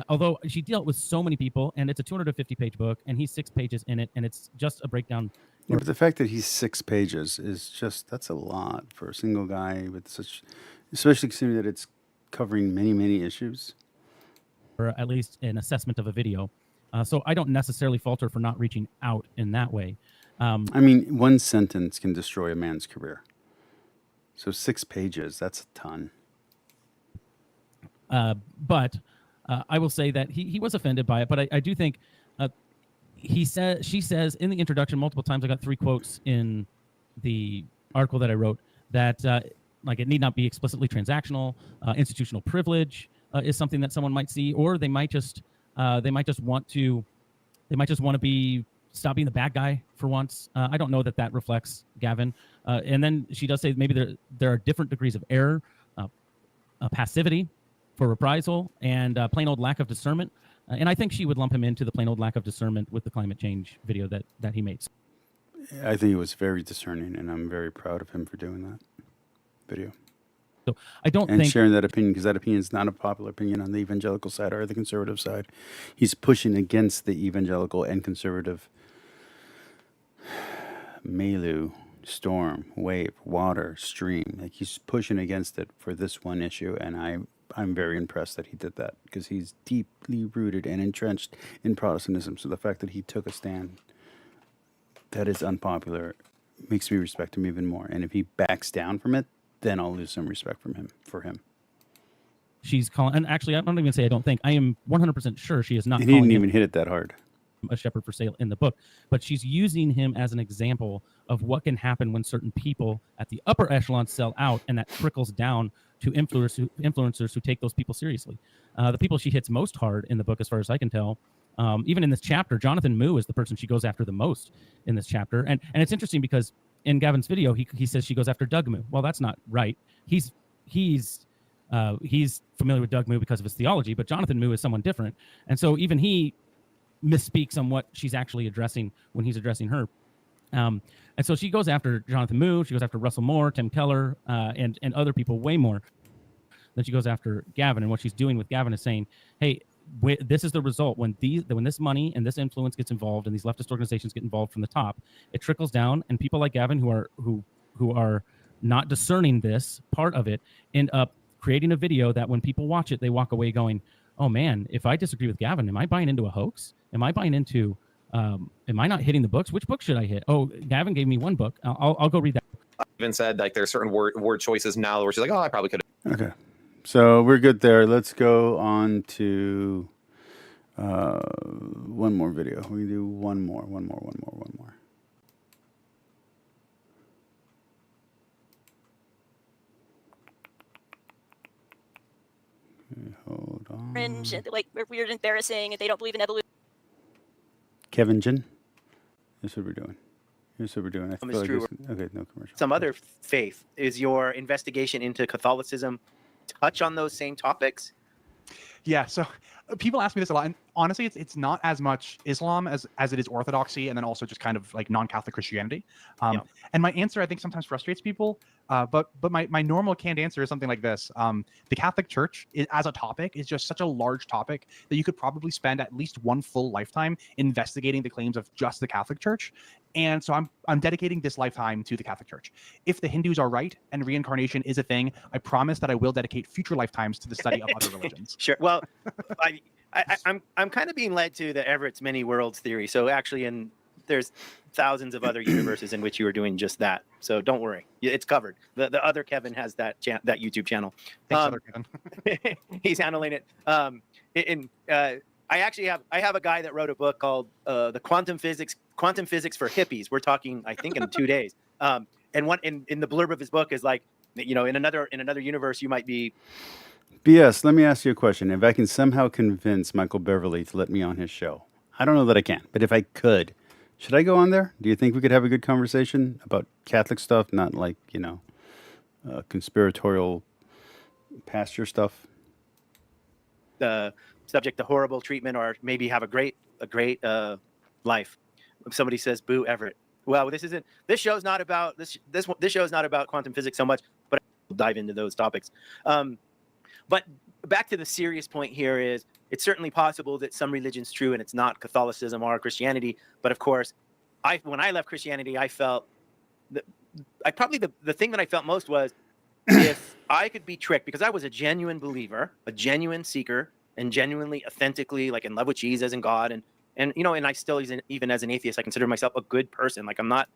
Although she dealt with so many people, and it's a 250-page book, and he's 6 pages in it, and it's just a breakdown. Yeah, but the fact that he's 6 pages is that's a lot for a single guy with such, especially considering that it's covering many, many issues. Or at least an assessment of a video. So I don't necessarily falter for not reaching out in that way. I mean, one sentence can destroy a man's career. So 6 pages, that's a ton. But I will say that he was offended by it. But I do think she says in the introduction multiple times, I got 3 quotes in the article that I wrote, that it need not be explicitly transactional. Institutional privilege is something that someone might see, or they might just want to stop being the bad guy for once. I don't know that reflects Gavin. And then she does say maybe there are different degrees of error, passivity for reprisal, and plain old lack of discernment. And I think she would lump him into the plain old lack of discernment with the climate change video that he made. I think he was very discerning, and I'm very proud of him for doing that video. So I don't and think sharing that opinion, because that opinion is not a popular opinion on the evangelical side or the conservative side. He's pushing against the evangelical and conservative milieu, storm, wave, water, stream. Like, he's pushing against it for this one issue, and I'm very impressed that he did that, because he's deeply rooted and entrenched in Protestantism. So the fact that he took a stand that is unpopular makes me respect him even more. And if he backs down from it, then I'll lose some respect for him. She's calling, and actually, I don't even say I don't think. I am 100% sure she is not. He didn't even hit it that hard. A shepherd for sale in the book, but she's using him as an example of what can happen when certain people at the upper echelon sell out, and that trickles down to influencers who take those people seriously. The people she hits most hard in the book, as far as I can tell, Even in this chapter, Jonathan Moo is the person she goes after the most in this chapter. And it's interesting because in Gavin's video, he says she goes after Doug Moo. Well, that's not right. He's familiar with Doug Moo because of his theology, but Jonathan Moo is someone different. And so even he misspeaks on what she's actually addressing when he's addressing her. And so she goes after Jonathan Moo, she goes after Russell Moore, Tim Keller, and other people way more than she goes after Gavin. And what she's doing with Gavin is saying, hey, this is the result when this money and this influence gets involved and these leftist organizations get involved from the top, it trickles down, and people like Gavin who are not discerning this part of it end up creating a video that when people watch it, they walk away going, oh man, if I disagree with Gavin, am I buying into a hoax? Am I buying into am I not hitting the books? Which book should I hit? Oh, Gavin gave me one book. I'll go read that. Even said like there's certain word choices now where she's like, oh, I probably could. Okay, so we're good there. Let's go on to one more video. We can do one more. Okay, hold on. Cringe, like weird, embarrassing, and they don't believe in evolution. Kevin Jin. Here's what we're doing. I feel like true. okay, no commercial. Some other faith. Is your investigation into Catholicism touch on those same topics? Yeah, so people ask me this a lot, and honestly, it's not as much Islam as it is Orthodoxy, and then also just kind of like non-Catholic Christianity. And my answer, I think, sometimes frustrates people. But my normal canned answer is something like this: the Catholic Church, as a topic, is just such a large topic that you could probably spend at least one full lifetime investigating the claims of just the Catholic Church. And so I'm dedicating this lifetime to the Catholic Church. If the Hindus are right and reincarnation is a thing, I promise that I will dedicate future lifetimes to the study of other religions. Sure. Well, I'm kind of being led to the Everett's many worlds theory. So actually, there's thousands of other universes in which you are doing just that. So don't worry, it's covered. The other Kevin has that YouTube channel. Thanks, other Kevin. He's handling it. I have a guy that wrote a book called the Quantum Physics for Hippies. We're talking, I think, in 2 days. And one in the blurb of his book is like, in another universe, you might be. BS, let me ask you a question. If I can somehow convince Michael Beverly to let me on his show, I don't know that I can, but if I could, should I go on there? Do you think we could have a good conversation about Catholic stuff, not like, conspiratorial pasture stuff? Subject to horrible treatment, or maybe have a great life. If somebody says boo Everett, well, this show is not about this show is not about quantum physics so much, but I'll dive into those topics. But back to the serious point here is it's certainly possible that some religion's true and it's not Catholicism or Christianity. But of course, when I left Christianity, I felt that the thing that I felt most was if I could be tricked, because I was a genuine believer, a genuine seeker, and genuinely, authentically, like in love with Jesus and God, and I still, even as an atheist, I consider myself a good person. Like I'm not.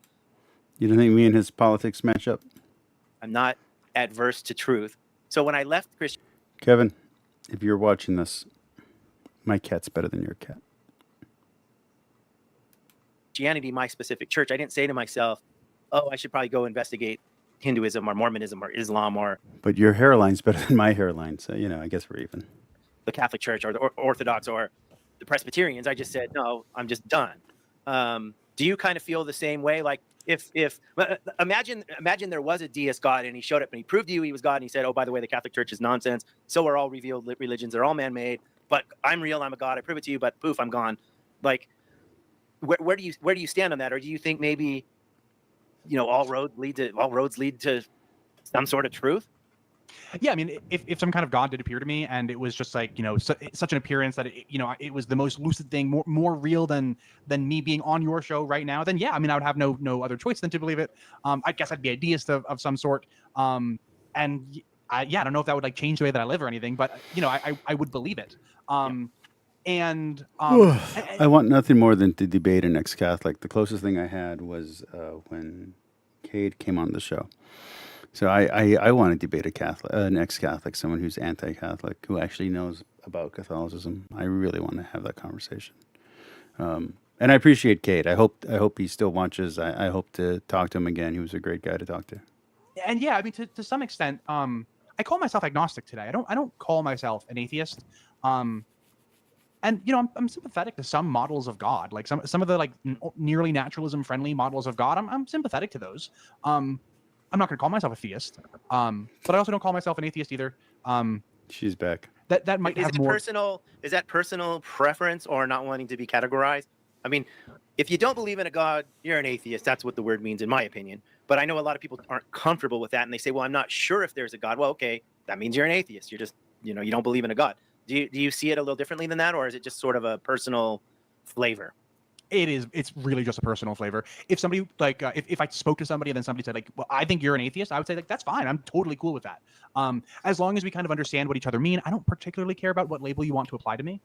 You don't think me and his politics match up? I'm not adverse to truth. So when I left Christianity, Kevin, if you're watching this, my cat's better than your cat. Christianity, my specific church, I didn't say to myself, oh, I should probably go investigate Hinduism or Mormonism or Islam or. But your hairline's better than my hairline, so I guess we're even. The Catholic Church or the Orthodox or the Presbyterians. I just said, no, I'm just done. Do you kind of feel the same way? Like if imagine there was a deist God and he showed up and he proved to you he was God and he said, oh, by the way, the Catholic Church is nonsense. So are all revealed religions. They're all man-made, but I'm real. I'm a God. I prove it to you, but poof, I'm gone. Like, where do you stand on that? Or do you think maybe, all roads lead to some sort of truth? Yeah, I mean, if some kind of God did appear to me and it was just like, such an appearance that, it was the most lucid thing, more real than me being on your show right now, then yeah, I mean, I would have no other choice than to believe it. I guess I'd be a deist of some sort. I don't know if that would like change the way that I live or anything, but, I would believe it. I want nothing more than to debate an ex-Catholic. The closest thing I had was when Cade came on the show. So I want to debate an ex-Catholic, someone who's anti-Catholic, who actually knows about Catholicism. I really want to have that conversation. And I appreciate Cade. I hope he still watches. I hope to talk to him again. He was a great guy to talk to. And yeah, I mean, to some extent, I call myself agnostic today. I don't call myself an atheist. And And I'm sympathetic to some models of God, like some of the like nearly naturalism friendly models of God. I'm sympathetic to those. I'm not going to call myself a theist, but I also don't call myself an atheist either. She's back. That might have more. Is that personal preference or not wanting to be categorized? I mean, if you don't believe in a God, you're an atheist. That's what the word means, in my opinion. But I know a lot of people aren't comfortable with that, and they say, "Well, I'm not sure if there's a God." Well, okay, that means you're an atheist. You're just, you don't believe in a God. Do you see it a little differently than that, or is it just sort of a personal flavor? It's really just a personal flavor. If somebody like if I spoke to somebody and then somebody said like, well, I think you're an atheist, I would say like, that's fine. I'm totally cool with that. As long as we kind of understand what each other mean. I don't particularly care about what label you want to apply to me.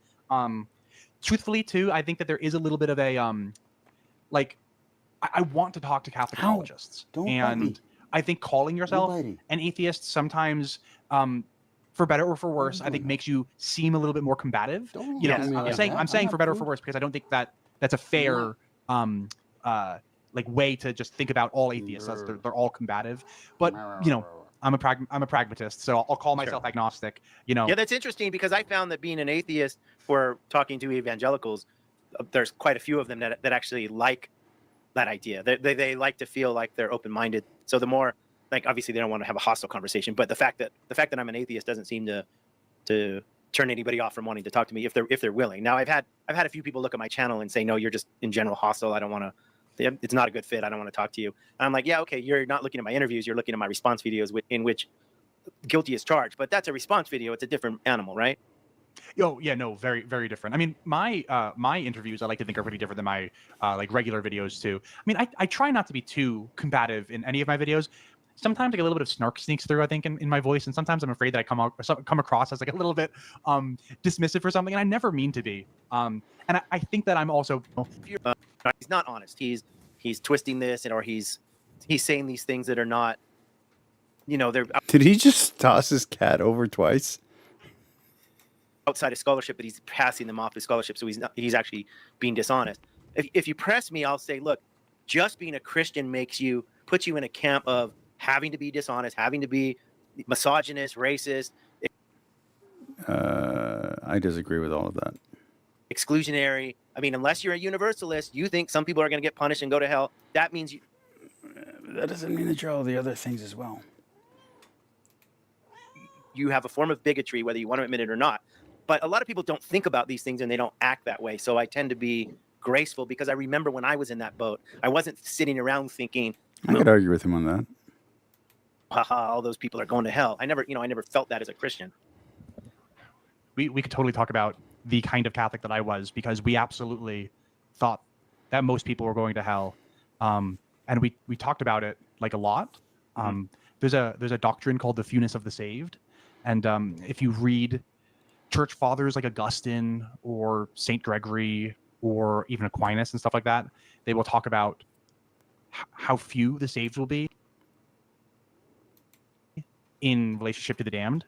Truthfully too, I think that there is a little bit of a like I want to talk to Catholic apologists. And I think calling yourself an atheist sometimes for better or for worse, I think makes you seem a little bit more combative. I'm saying for better or for worse because I don't think that that's a fair like way to just think about all atheists. They're all combative. But I'm a pragmatist, so I'll call myself agnostic. Yeah, that's interesting because I found that being an atheist, for talking to evangelicals, there's quite a few of them that actually like that idea. They like to feel like they're open-minded. So the more, like, obviously they don't want to have a hostile conversation, but the fact that I'm an atheist doesn't seem to turn anybody off from wanting to talk to me if they're willing. Now I've had a few people look at my channel and say, no, you're just in general hostile. I don't want to. It's not a good fit. I don't want to talk to you. And I'm like, yeah, okay. You're not looking at my interviews. You're looking at my response videos in which guilty is charged. But that's a response video. It's a different animal, right? Oh yeah, no, very, very different. I mean, my interviews I like to think are pretty different than my like regular videos too. I mean, I try not to be too combative in any of my videos. Sometimes like a little bit of snark sneaks through, I think, in my voice, and sometimes I'm afraid that I come across as like a little bit dismissive for something, and I never mean to be. And I think that I'm also he's not honest. He's twisting this, or he's saying these things that are not, they're. Did he just toss his cat over twice? Outside of scholarship, but he's passing them off as scholarship, so he's actually being dishonest. If you press me, I'll say, look, just being a Christian puts you in a camp of having to be dishonest, having to be misogynist, racist. I disagree with all of that. Exclusionary. I mean, unless you're a universalist, you think some people are going to get punished and go to hell. That means that doesn't mean that you're all the other things as well. You have a form of bigotry, whether you want to admit it or not. But a lot of people don't think about these things and they don't act that way. So I tend to be graceful because I remember when I was in that boat, I wasn't sitting around thinking, I could argue with him on that. Haha, all those people are going to hell. I never felt that as a Christian. We could totally talk about the kind of Catholic that I was, because we absolutely thought that most people were going to hell. And we talked about it like a lot. There's a doctrine called the fewness of the saved. And if you read church fathers like Augustine or St. Gregory or even Aquinas and stuff like that, they will talk about how few the saved will be in relationship to the damned.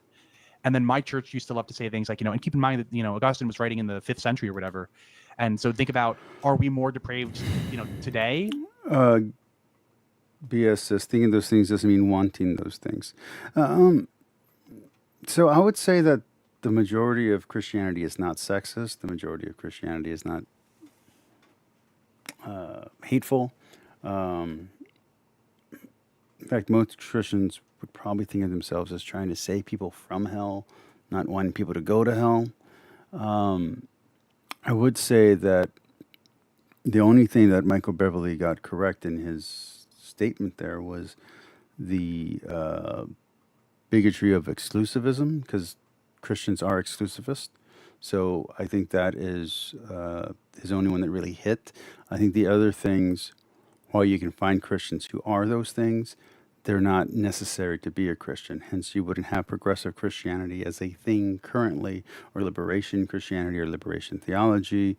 And then my church used to love to say things like, and keep in mind that, Augustine was writing in the 5th century or whatever. And so think about, are we more depraved, today? BS says thinking those things doesn't mean wanting those things. So I would say that the majority of Christianity is not sexist. The majority of Christianity is not hateful. In fact, most Christians would probably think of themselves as trying to save people from hell, not wanting people to go to hell. I would say that the only thing that Michael Beverly got correct in his statement there was the bigotry of exclusivism, because Christians are exclusivist. So I think that is his only one that really hit. I think the other things, while you can find Christians who are those things, they're not necessary to be a Christian. Hence, you wouldn't have progressive Christianity as a thing currently, or liberation Christianity, or liberation theology,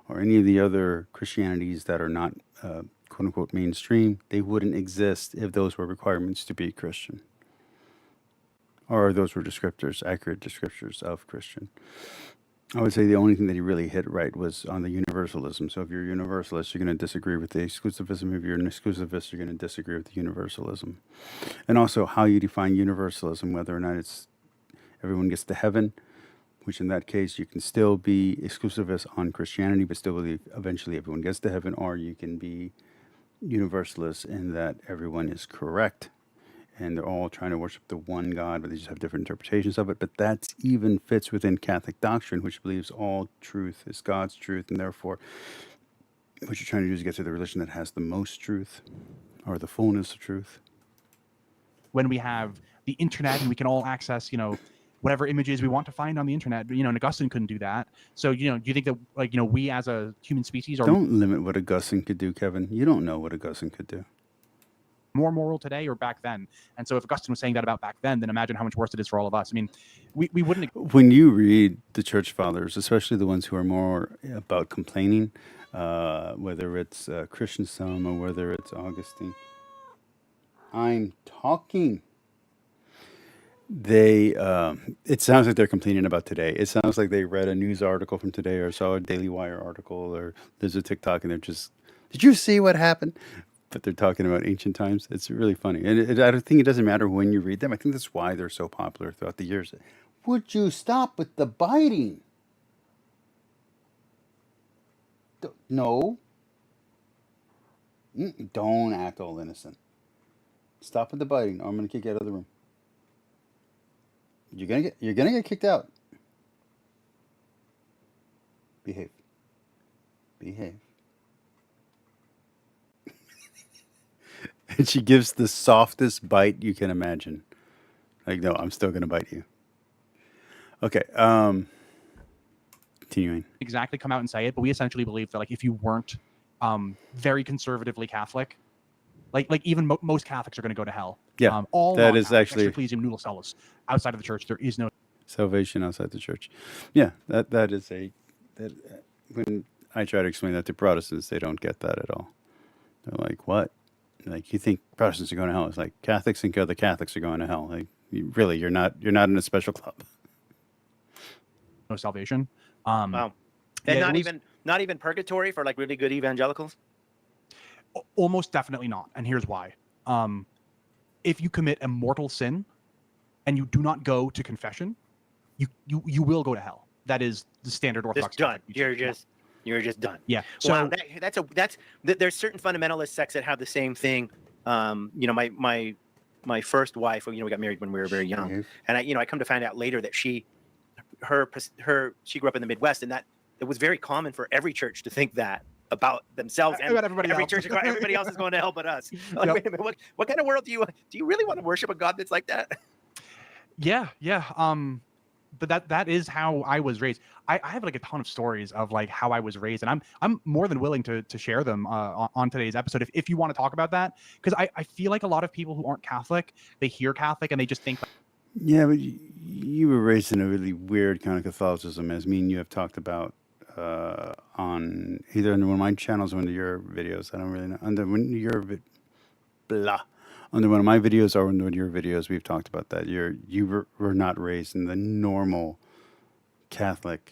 or any of the other Christianities that are not quote-unquote mainstream. They wouldn't exist if those were requirements to be Christian, or those were descriptors, accurate descriptors of Christian. I would say the only thing that he really hit right was on the universalism. So if you're a universalist, you're going to disagree with the exclusivism. If you're an exclusivist, you're going to disagree with the universalism. And also how you define universalism, whether or not it's everyone gets to heaven. which in that case you can still be exclusivist on Christianity, but still believe eventually everyone gets to heaven, or you can be universalist in that everyone is correct and they're all trying to worship the one God, but they just have different interpretations of it. But that even fits within Catholic doctrine, which believes all truth is God's truth, and therefore what you're trying to do is get to the religion that has the most truth or the fullness of truth. When we have the internet and we can all access, whatever images we want to find on the internet, and Augustine couldn't do that. So, do you think that, we as a human species are Don't limit what Augustine could do, Kevin. You don't know what Augustine could do. more moral today or back then? And so if Augustine was saying that about back then imagine how much worse it is for all of us. I mean, we wouldn't. When you read the church fathers, especially the ones who are more about complaining, whether it's Chrysostom or whether it's Augustine, I'm talking. It sounds like they're complaining about today. It sounds like they read a news article from today or saw a Daily Wire article or there's a TikTok and they're just, did you see what happened? But they're talking about ancient times. It's really funny. And I think it doesn't matter when you read them. I think that's why they're so popular throughout the years. Would you stop with the biting? No. Don't act all innocent. Stop with the biting, or I'm going to kick you out of the room. You're gonna get kicked out. Behave. And she gives the softest bite you can imagine. Like, no, I'm still gonna bite you. Okay. Continuing. Exactly come out and say it, but we essentially believe that if you weren't very conservatively Catholic, like even most Catholics are going to go to hell. Yeah, all that is actually Ecclesiam Nullo Salus. Outside of the church, there is no salvation outside the church. Yeah, that is when I try to explain that to Protestants, they don't get that at all. They're like, "What? Like, you think Protestants are going to hell?" It's like Catholics think other Catholics are going to hell. Like, you're not in a special club. No salvation. Wow. And not even purgatory for really good evangelicals? Almost definitely not. And here's why. If you commit a mortal sin and you do not go to confession, you will go to hell. That is the standard Orthodox. Just done. You're just done. Yeah. So wow, there's certain fundamentalist sects that have the same thing. My first wife, we got married when we were very young, mm-hmm. And I come to find out later that she grew up in the Midwest, and that it was very common for every church to think that about themselves and everybody else is going to hell but us. Like, wait a minute, what kind of world do you really want to worship a God that's like that? Yeah. But that is how I was raised. I have a ton of stories of how I was raised, and I'm more than willing to share them on today's episode if you want to talk about that, because I feel like a lot of people who aren't Catholic, they hear Catholic and they just think. Yeah, but you were raised in a really weird kind of Catholicism, as me and you have talked about on either under one of my channels or under your videos. I don't really know. Under one of my videos or under your videos, we've talked about that. You were not raised in the normal Catholicism.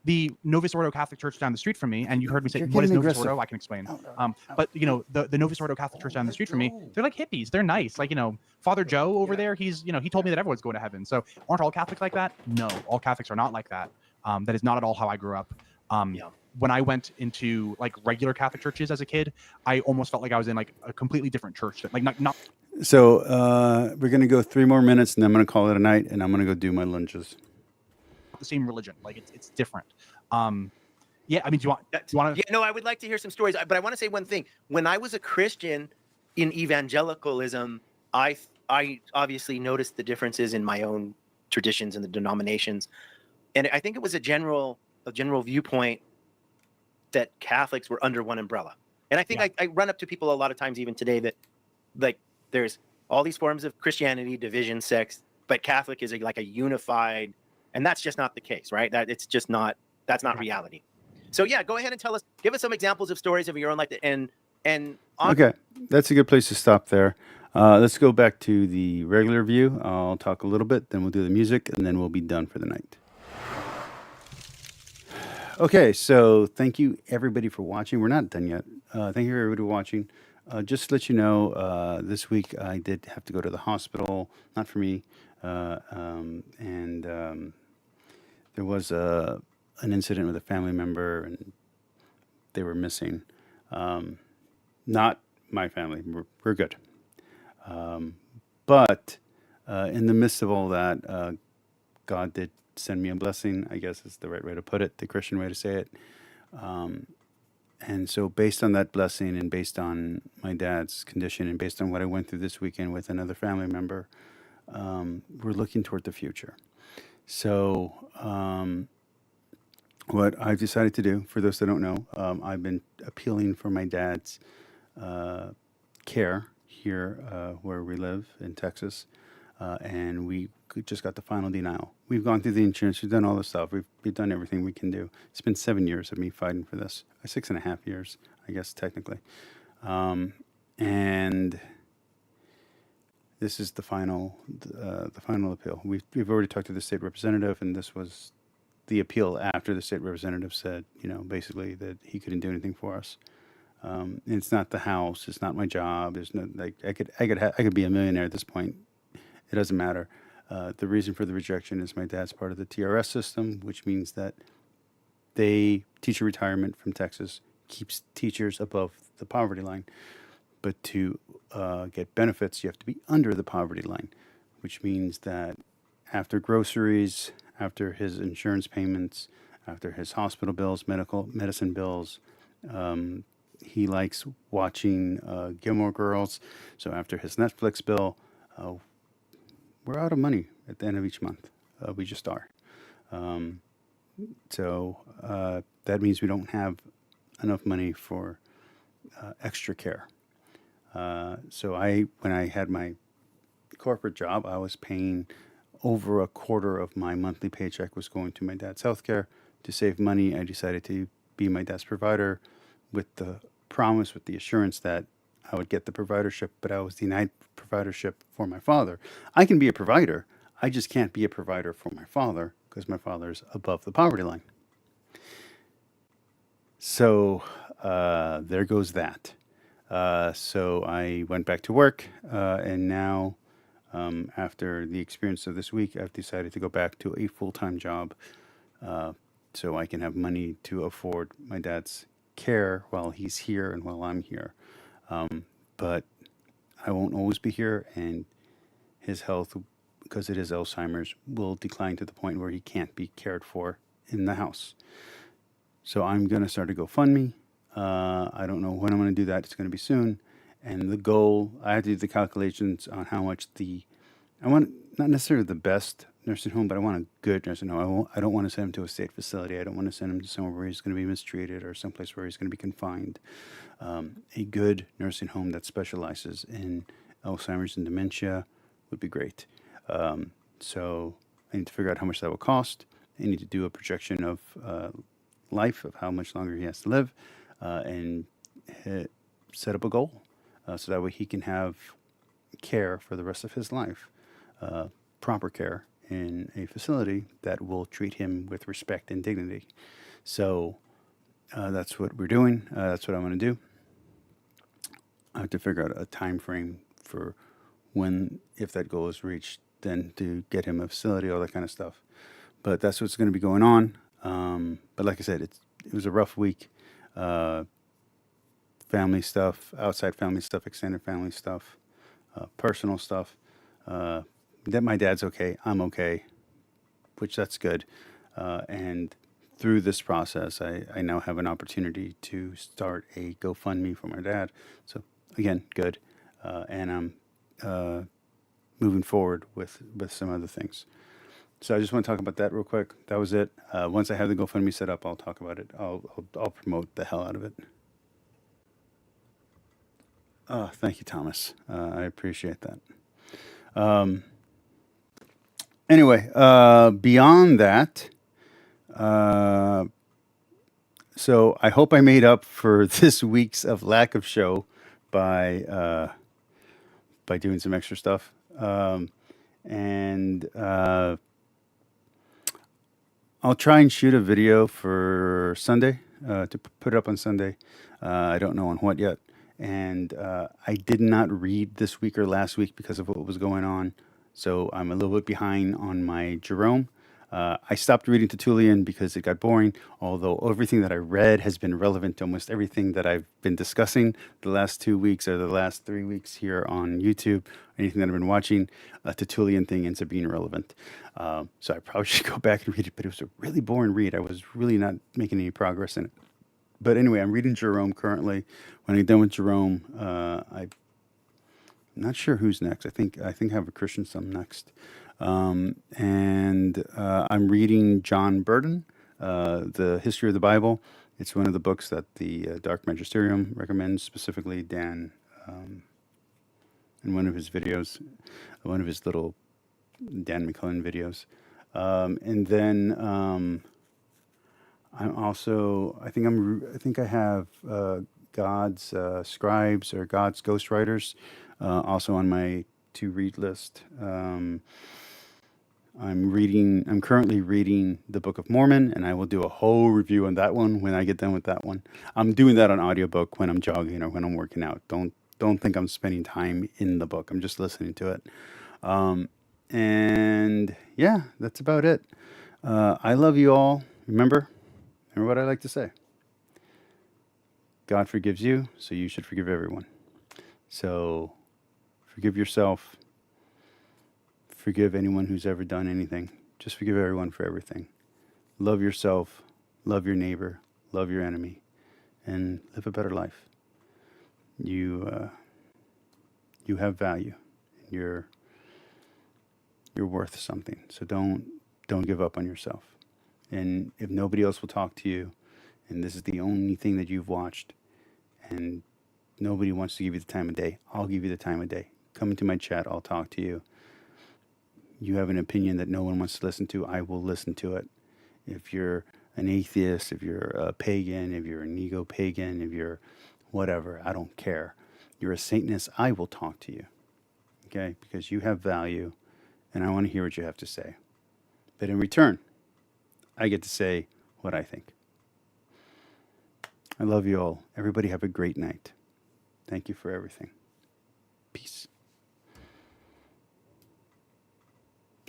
The Novus Ordo Catholic Church down the street from me, and you heard me say, what is Novus Ordo? I can explain. But the Novus Ordo Catholic Church down the street from me, they're like hippies. They're nice. Father Joe over there, he's, he told me that everyone's going to heaven. So aren't all Catholics like that? No, all Catholics are not like that. That is not at all how I grew up. When I went into regular Catholic churches as a kid, I almost felt like I was in a completely different church. Not. So we're going to go 3 more minutes, and then I'm going to call it a night, and I'm going to go do my lunges. The same religion, it's different. Yeah, I mean, do you want to? Yeah, no, I would like to hear some stories, but I want to say one thing. When I was a Christian in evangelicalism, I obviously noticed the differences in my own traditions and the denominations, and I think it was a general viewpoint that Catholics were under one umbrella. And I think I run up to people a lot of times, even today, that there's all these forms of Christianity, division, sects, but Catholic is a unified. And that's just not the case, right? That's not reality. So yeah, go ahead and give us some examples of stories of your own life. Okay, that's a good place to stop there. Let's go back to the regular view. I'll talk a little bit, then we'll do the music, and then we'll be done for the night. Okay, so thank you everybody for watching. We're not done yet. Thank you everybody for watching. Just to let you know, this week I did have to go to the hospital. Not for me, and there was an incident with a family member, and they were missing. Not my family. We're good. But in the midst of all that, God did send me a blessing, I guess is the right way to put it, the Christian way to say it. And so, based on that blessing, and based on my dad's condition, and based on what I went through this weekend with another family member, we're looking toward the future. So, what I've decided to do, for those that don't know, I've been appealing for my dad's care here where we live in Texas, and we just got the final denial. We've gone through the insurance, we've done all the stuff, we've done everything we can do. It's been 7 years of me fighting for this, 6.5 years, I guess technically, and this is the final appeal. We've already talked to the state representative, and this was the appeal after the state representative said, basically that he couldn't do anything for us. It's not the house. It's not my job. There's no I could be a millionaire at this point. It doesn't matter. The reason for the rejection is my dad's part of the TRS system, which means that teacher retirement from Texas keeps teachers above the poverty line. But to get benefits, you have to be under the poverty line, which means that after groceries, after his insurance payments, after his hospital bills, medicine bills, he likes watching Gilmore Girls. So after his Netflix bill, we're out of money at the end of each month. We just are. So that means we don't have enough money for extra care. So when I had my corporate job, I was paying over a quarter of my monthly paycheck was going to my dad's healthcare. To save money, I decided to be my dad's provider with the promise, with the assurance that I would get the providership, but I was denied providership for my father. I can be a provider. I just can't be a provider for my father because my father is above the poverty line. So there goes that. So I went back to work, and now after the experience of this week, I've decided to go back to a full-time job so I can have money to afford my dad's care while he's here and while I'm here. But I won't always be here, and his health, because it is Alzheimer's, will decline to the point where he can't be cared for in the house. So I'm going to start a GoFundMe. I don't know when I'm going to do that. It's going to be soon. And the goal, I have to do the calculations on how much I want not necessarily the best nursing home, but I want a good nursing home. I don't want to send him to a state facility. I don't want to send him to somewhere where he's going to be mistreated or someplace where he's going to be confined. A good nursing home that specializes in Alzheimer's and dementia would be great. So I need to figure out how much that will cost. I need to do a projection of life, of how much longer he has to live, and set up a goal so that way he can have care for the rest of his life, proper care in a facility that will treat him with respect and dignity. So that's what we're doing. That's what I'm going to do. I have to figure out a time frame for when, if that goal is reached, then to get him a facility, all that kind of stuff. But that's what's going to be going on. But like I said, it was a rough week. Family stuff, outside family stuff, extended family stuff, personal stuff. That my dad's okay, I'm okay, which that's good. And through this process, I now have an opportunity to start a GoFundMe for my dad. So again, good. And I'm moving forward with some other things. So I just want to talk about that real quick. That was it. Once I have the GoFundMe set up, I'll talk about it. I'll promote the hell out of it. Thank you, Thomas. I appreciate that. Anyway, beyond that, so I hope I made up for this week's of lack of show by doing some extra stuff. And I'll try and shoot a video for Sunday to put up on Sunday. I don't know on what yet. And I did not read this week or last week because of what was going on. So I'm a little bit behind on my Jerome. I stopped reading Tertullian because it got boring, although everything that I read has been relevant to almost everything that I've been discussing the last 2 weeks or the last 3 weeks here on YouTube. Anything that I've been watching, a Tertullian thing ends up being relevant. So I probably should go back and read it, but it was a really boring read. I was really not making any progress in it. But anyway, I'm reading Jerome currently. When I'm done with Jerome, I'm not sure who's next. I think I have a Christian Sum next. And I'm reading John Burden, The History of the Bible. It's one of the books that the Dark Magisterium recommends, specifically Dan, in one of his videos, one of his little Dan McClellan videos. And then I'm also, I think I have God's Scribes or God's Ghostwriters also on my to read list. I'm currently reading the Book of Mormon, and I will do a whole review on that one when I get done with that one. I'm doing that on audiobook when I'm jogging or when I'm working out. Don't think I'm spending time in the book. I'm just listening to it. And yeah, that's about it. I love you all. Remember what I like to say. God forgives you, so you should forgive everyone. So forgive yourself. Forgive anyone who's ever done anything. Just forgive everyone for everything. Love yourself, love your neighbor, love your enemy, and live a better life. You have value. You're worth something. So don't give up on yourself. And if nobody else will talk to you, and this is the only thing that you've watched, and nobody wants to give you the time of day, I'll give you the time of day. Come into my chat, I'll talk to you. You have an opinion that no one wants to listen to, I will listen to it. If you're an atheist, if you're a pagan, if you're a neo-pagan, if you're whatever, I don't care. You're a Satanist, I will talk to you. Okay? Because you have value, and I want to hear what you have to say. But in return, I get to say what I think. I love you all. Everybody have a great night. Thank you for everything. Peace.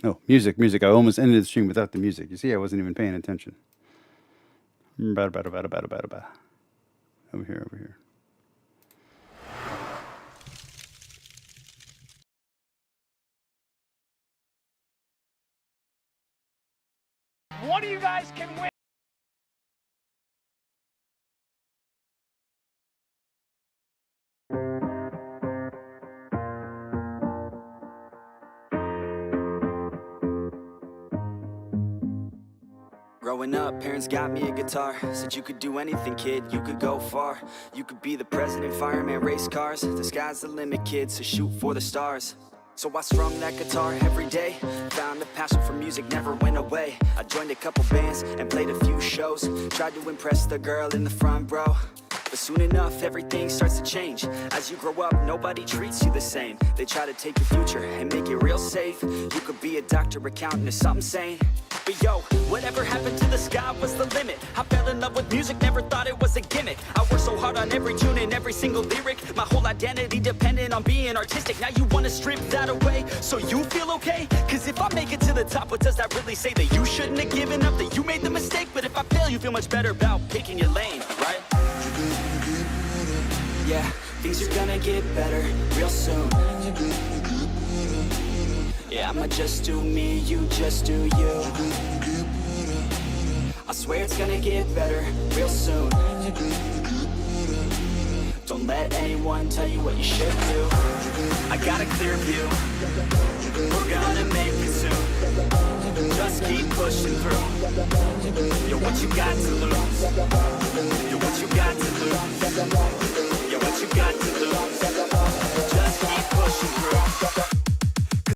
Oh, music. I almost ended the stream without the music. You see, I wasn't even paying attention. Over here. One of you guys can win. Growing up, parents got me a guitar. Said you could do anything, kid, you could go far. You could be the president, fireman, race cars. The sky's the limit, kid, so shoot for the stars. So I strummed that guitar every day. Found a passion for music, never went away. I joined a couple bands and played a few shows. Tried to impress the girl in the front row. But soon enough, everything starts to change. As you grow up, nobody treats you the same. They try to take your future and make it real safe. You could be a doctor, accountant, or something sane. But yo, whatever happened to the sky was the limit. I fell in love with music, never thought it was a gimmick. I worked so hard on every tune and every single lyric. My whole identity depended on being artistic. Now you wanna strip that away so you feel okay? Cause if I make it to the top, what does that really say? That you shouldn't have given up, that you made the mistake? But if I fail, you feel much better about picking your lane, right? Yeah, things are gonna get better real soon. Yeah, I'ma just do me, you just do you. I swear it's gonna get better real soon. Don't let anyone tell you what you should do. I got a clear view. We're gonna make it soon. Just keep pushing through. Yo, what you got to lose?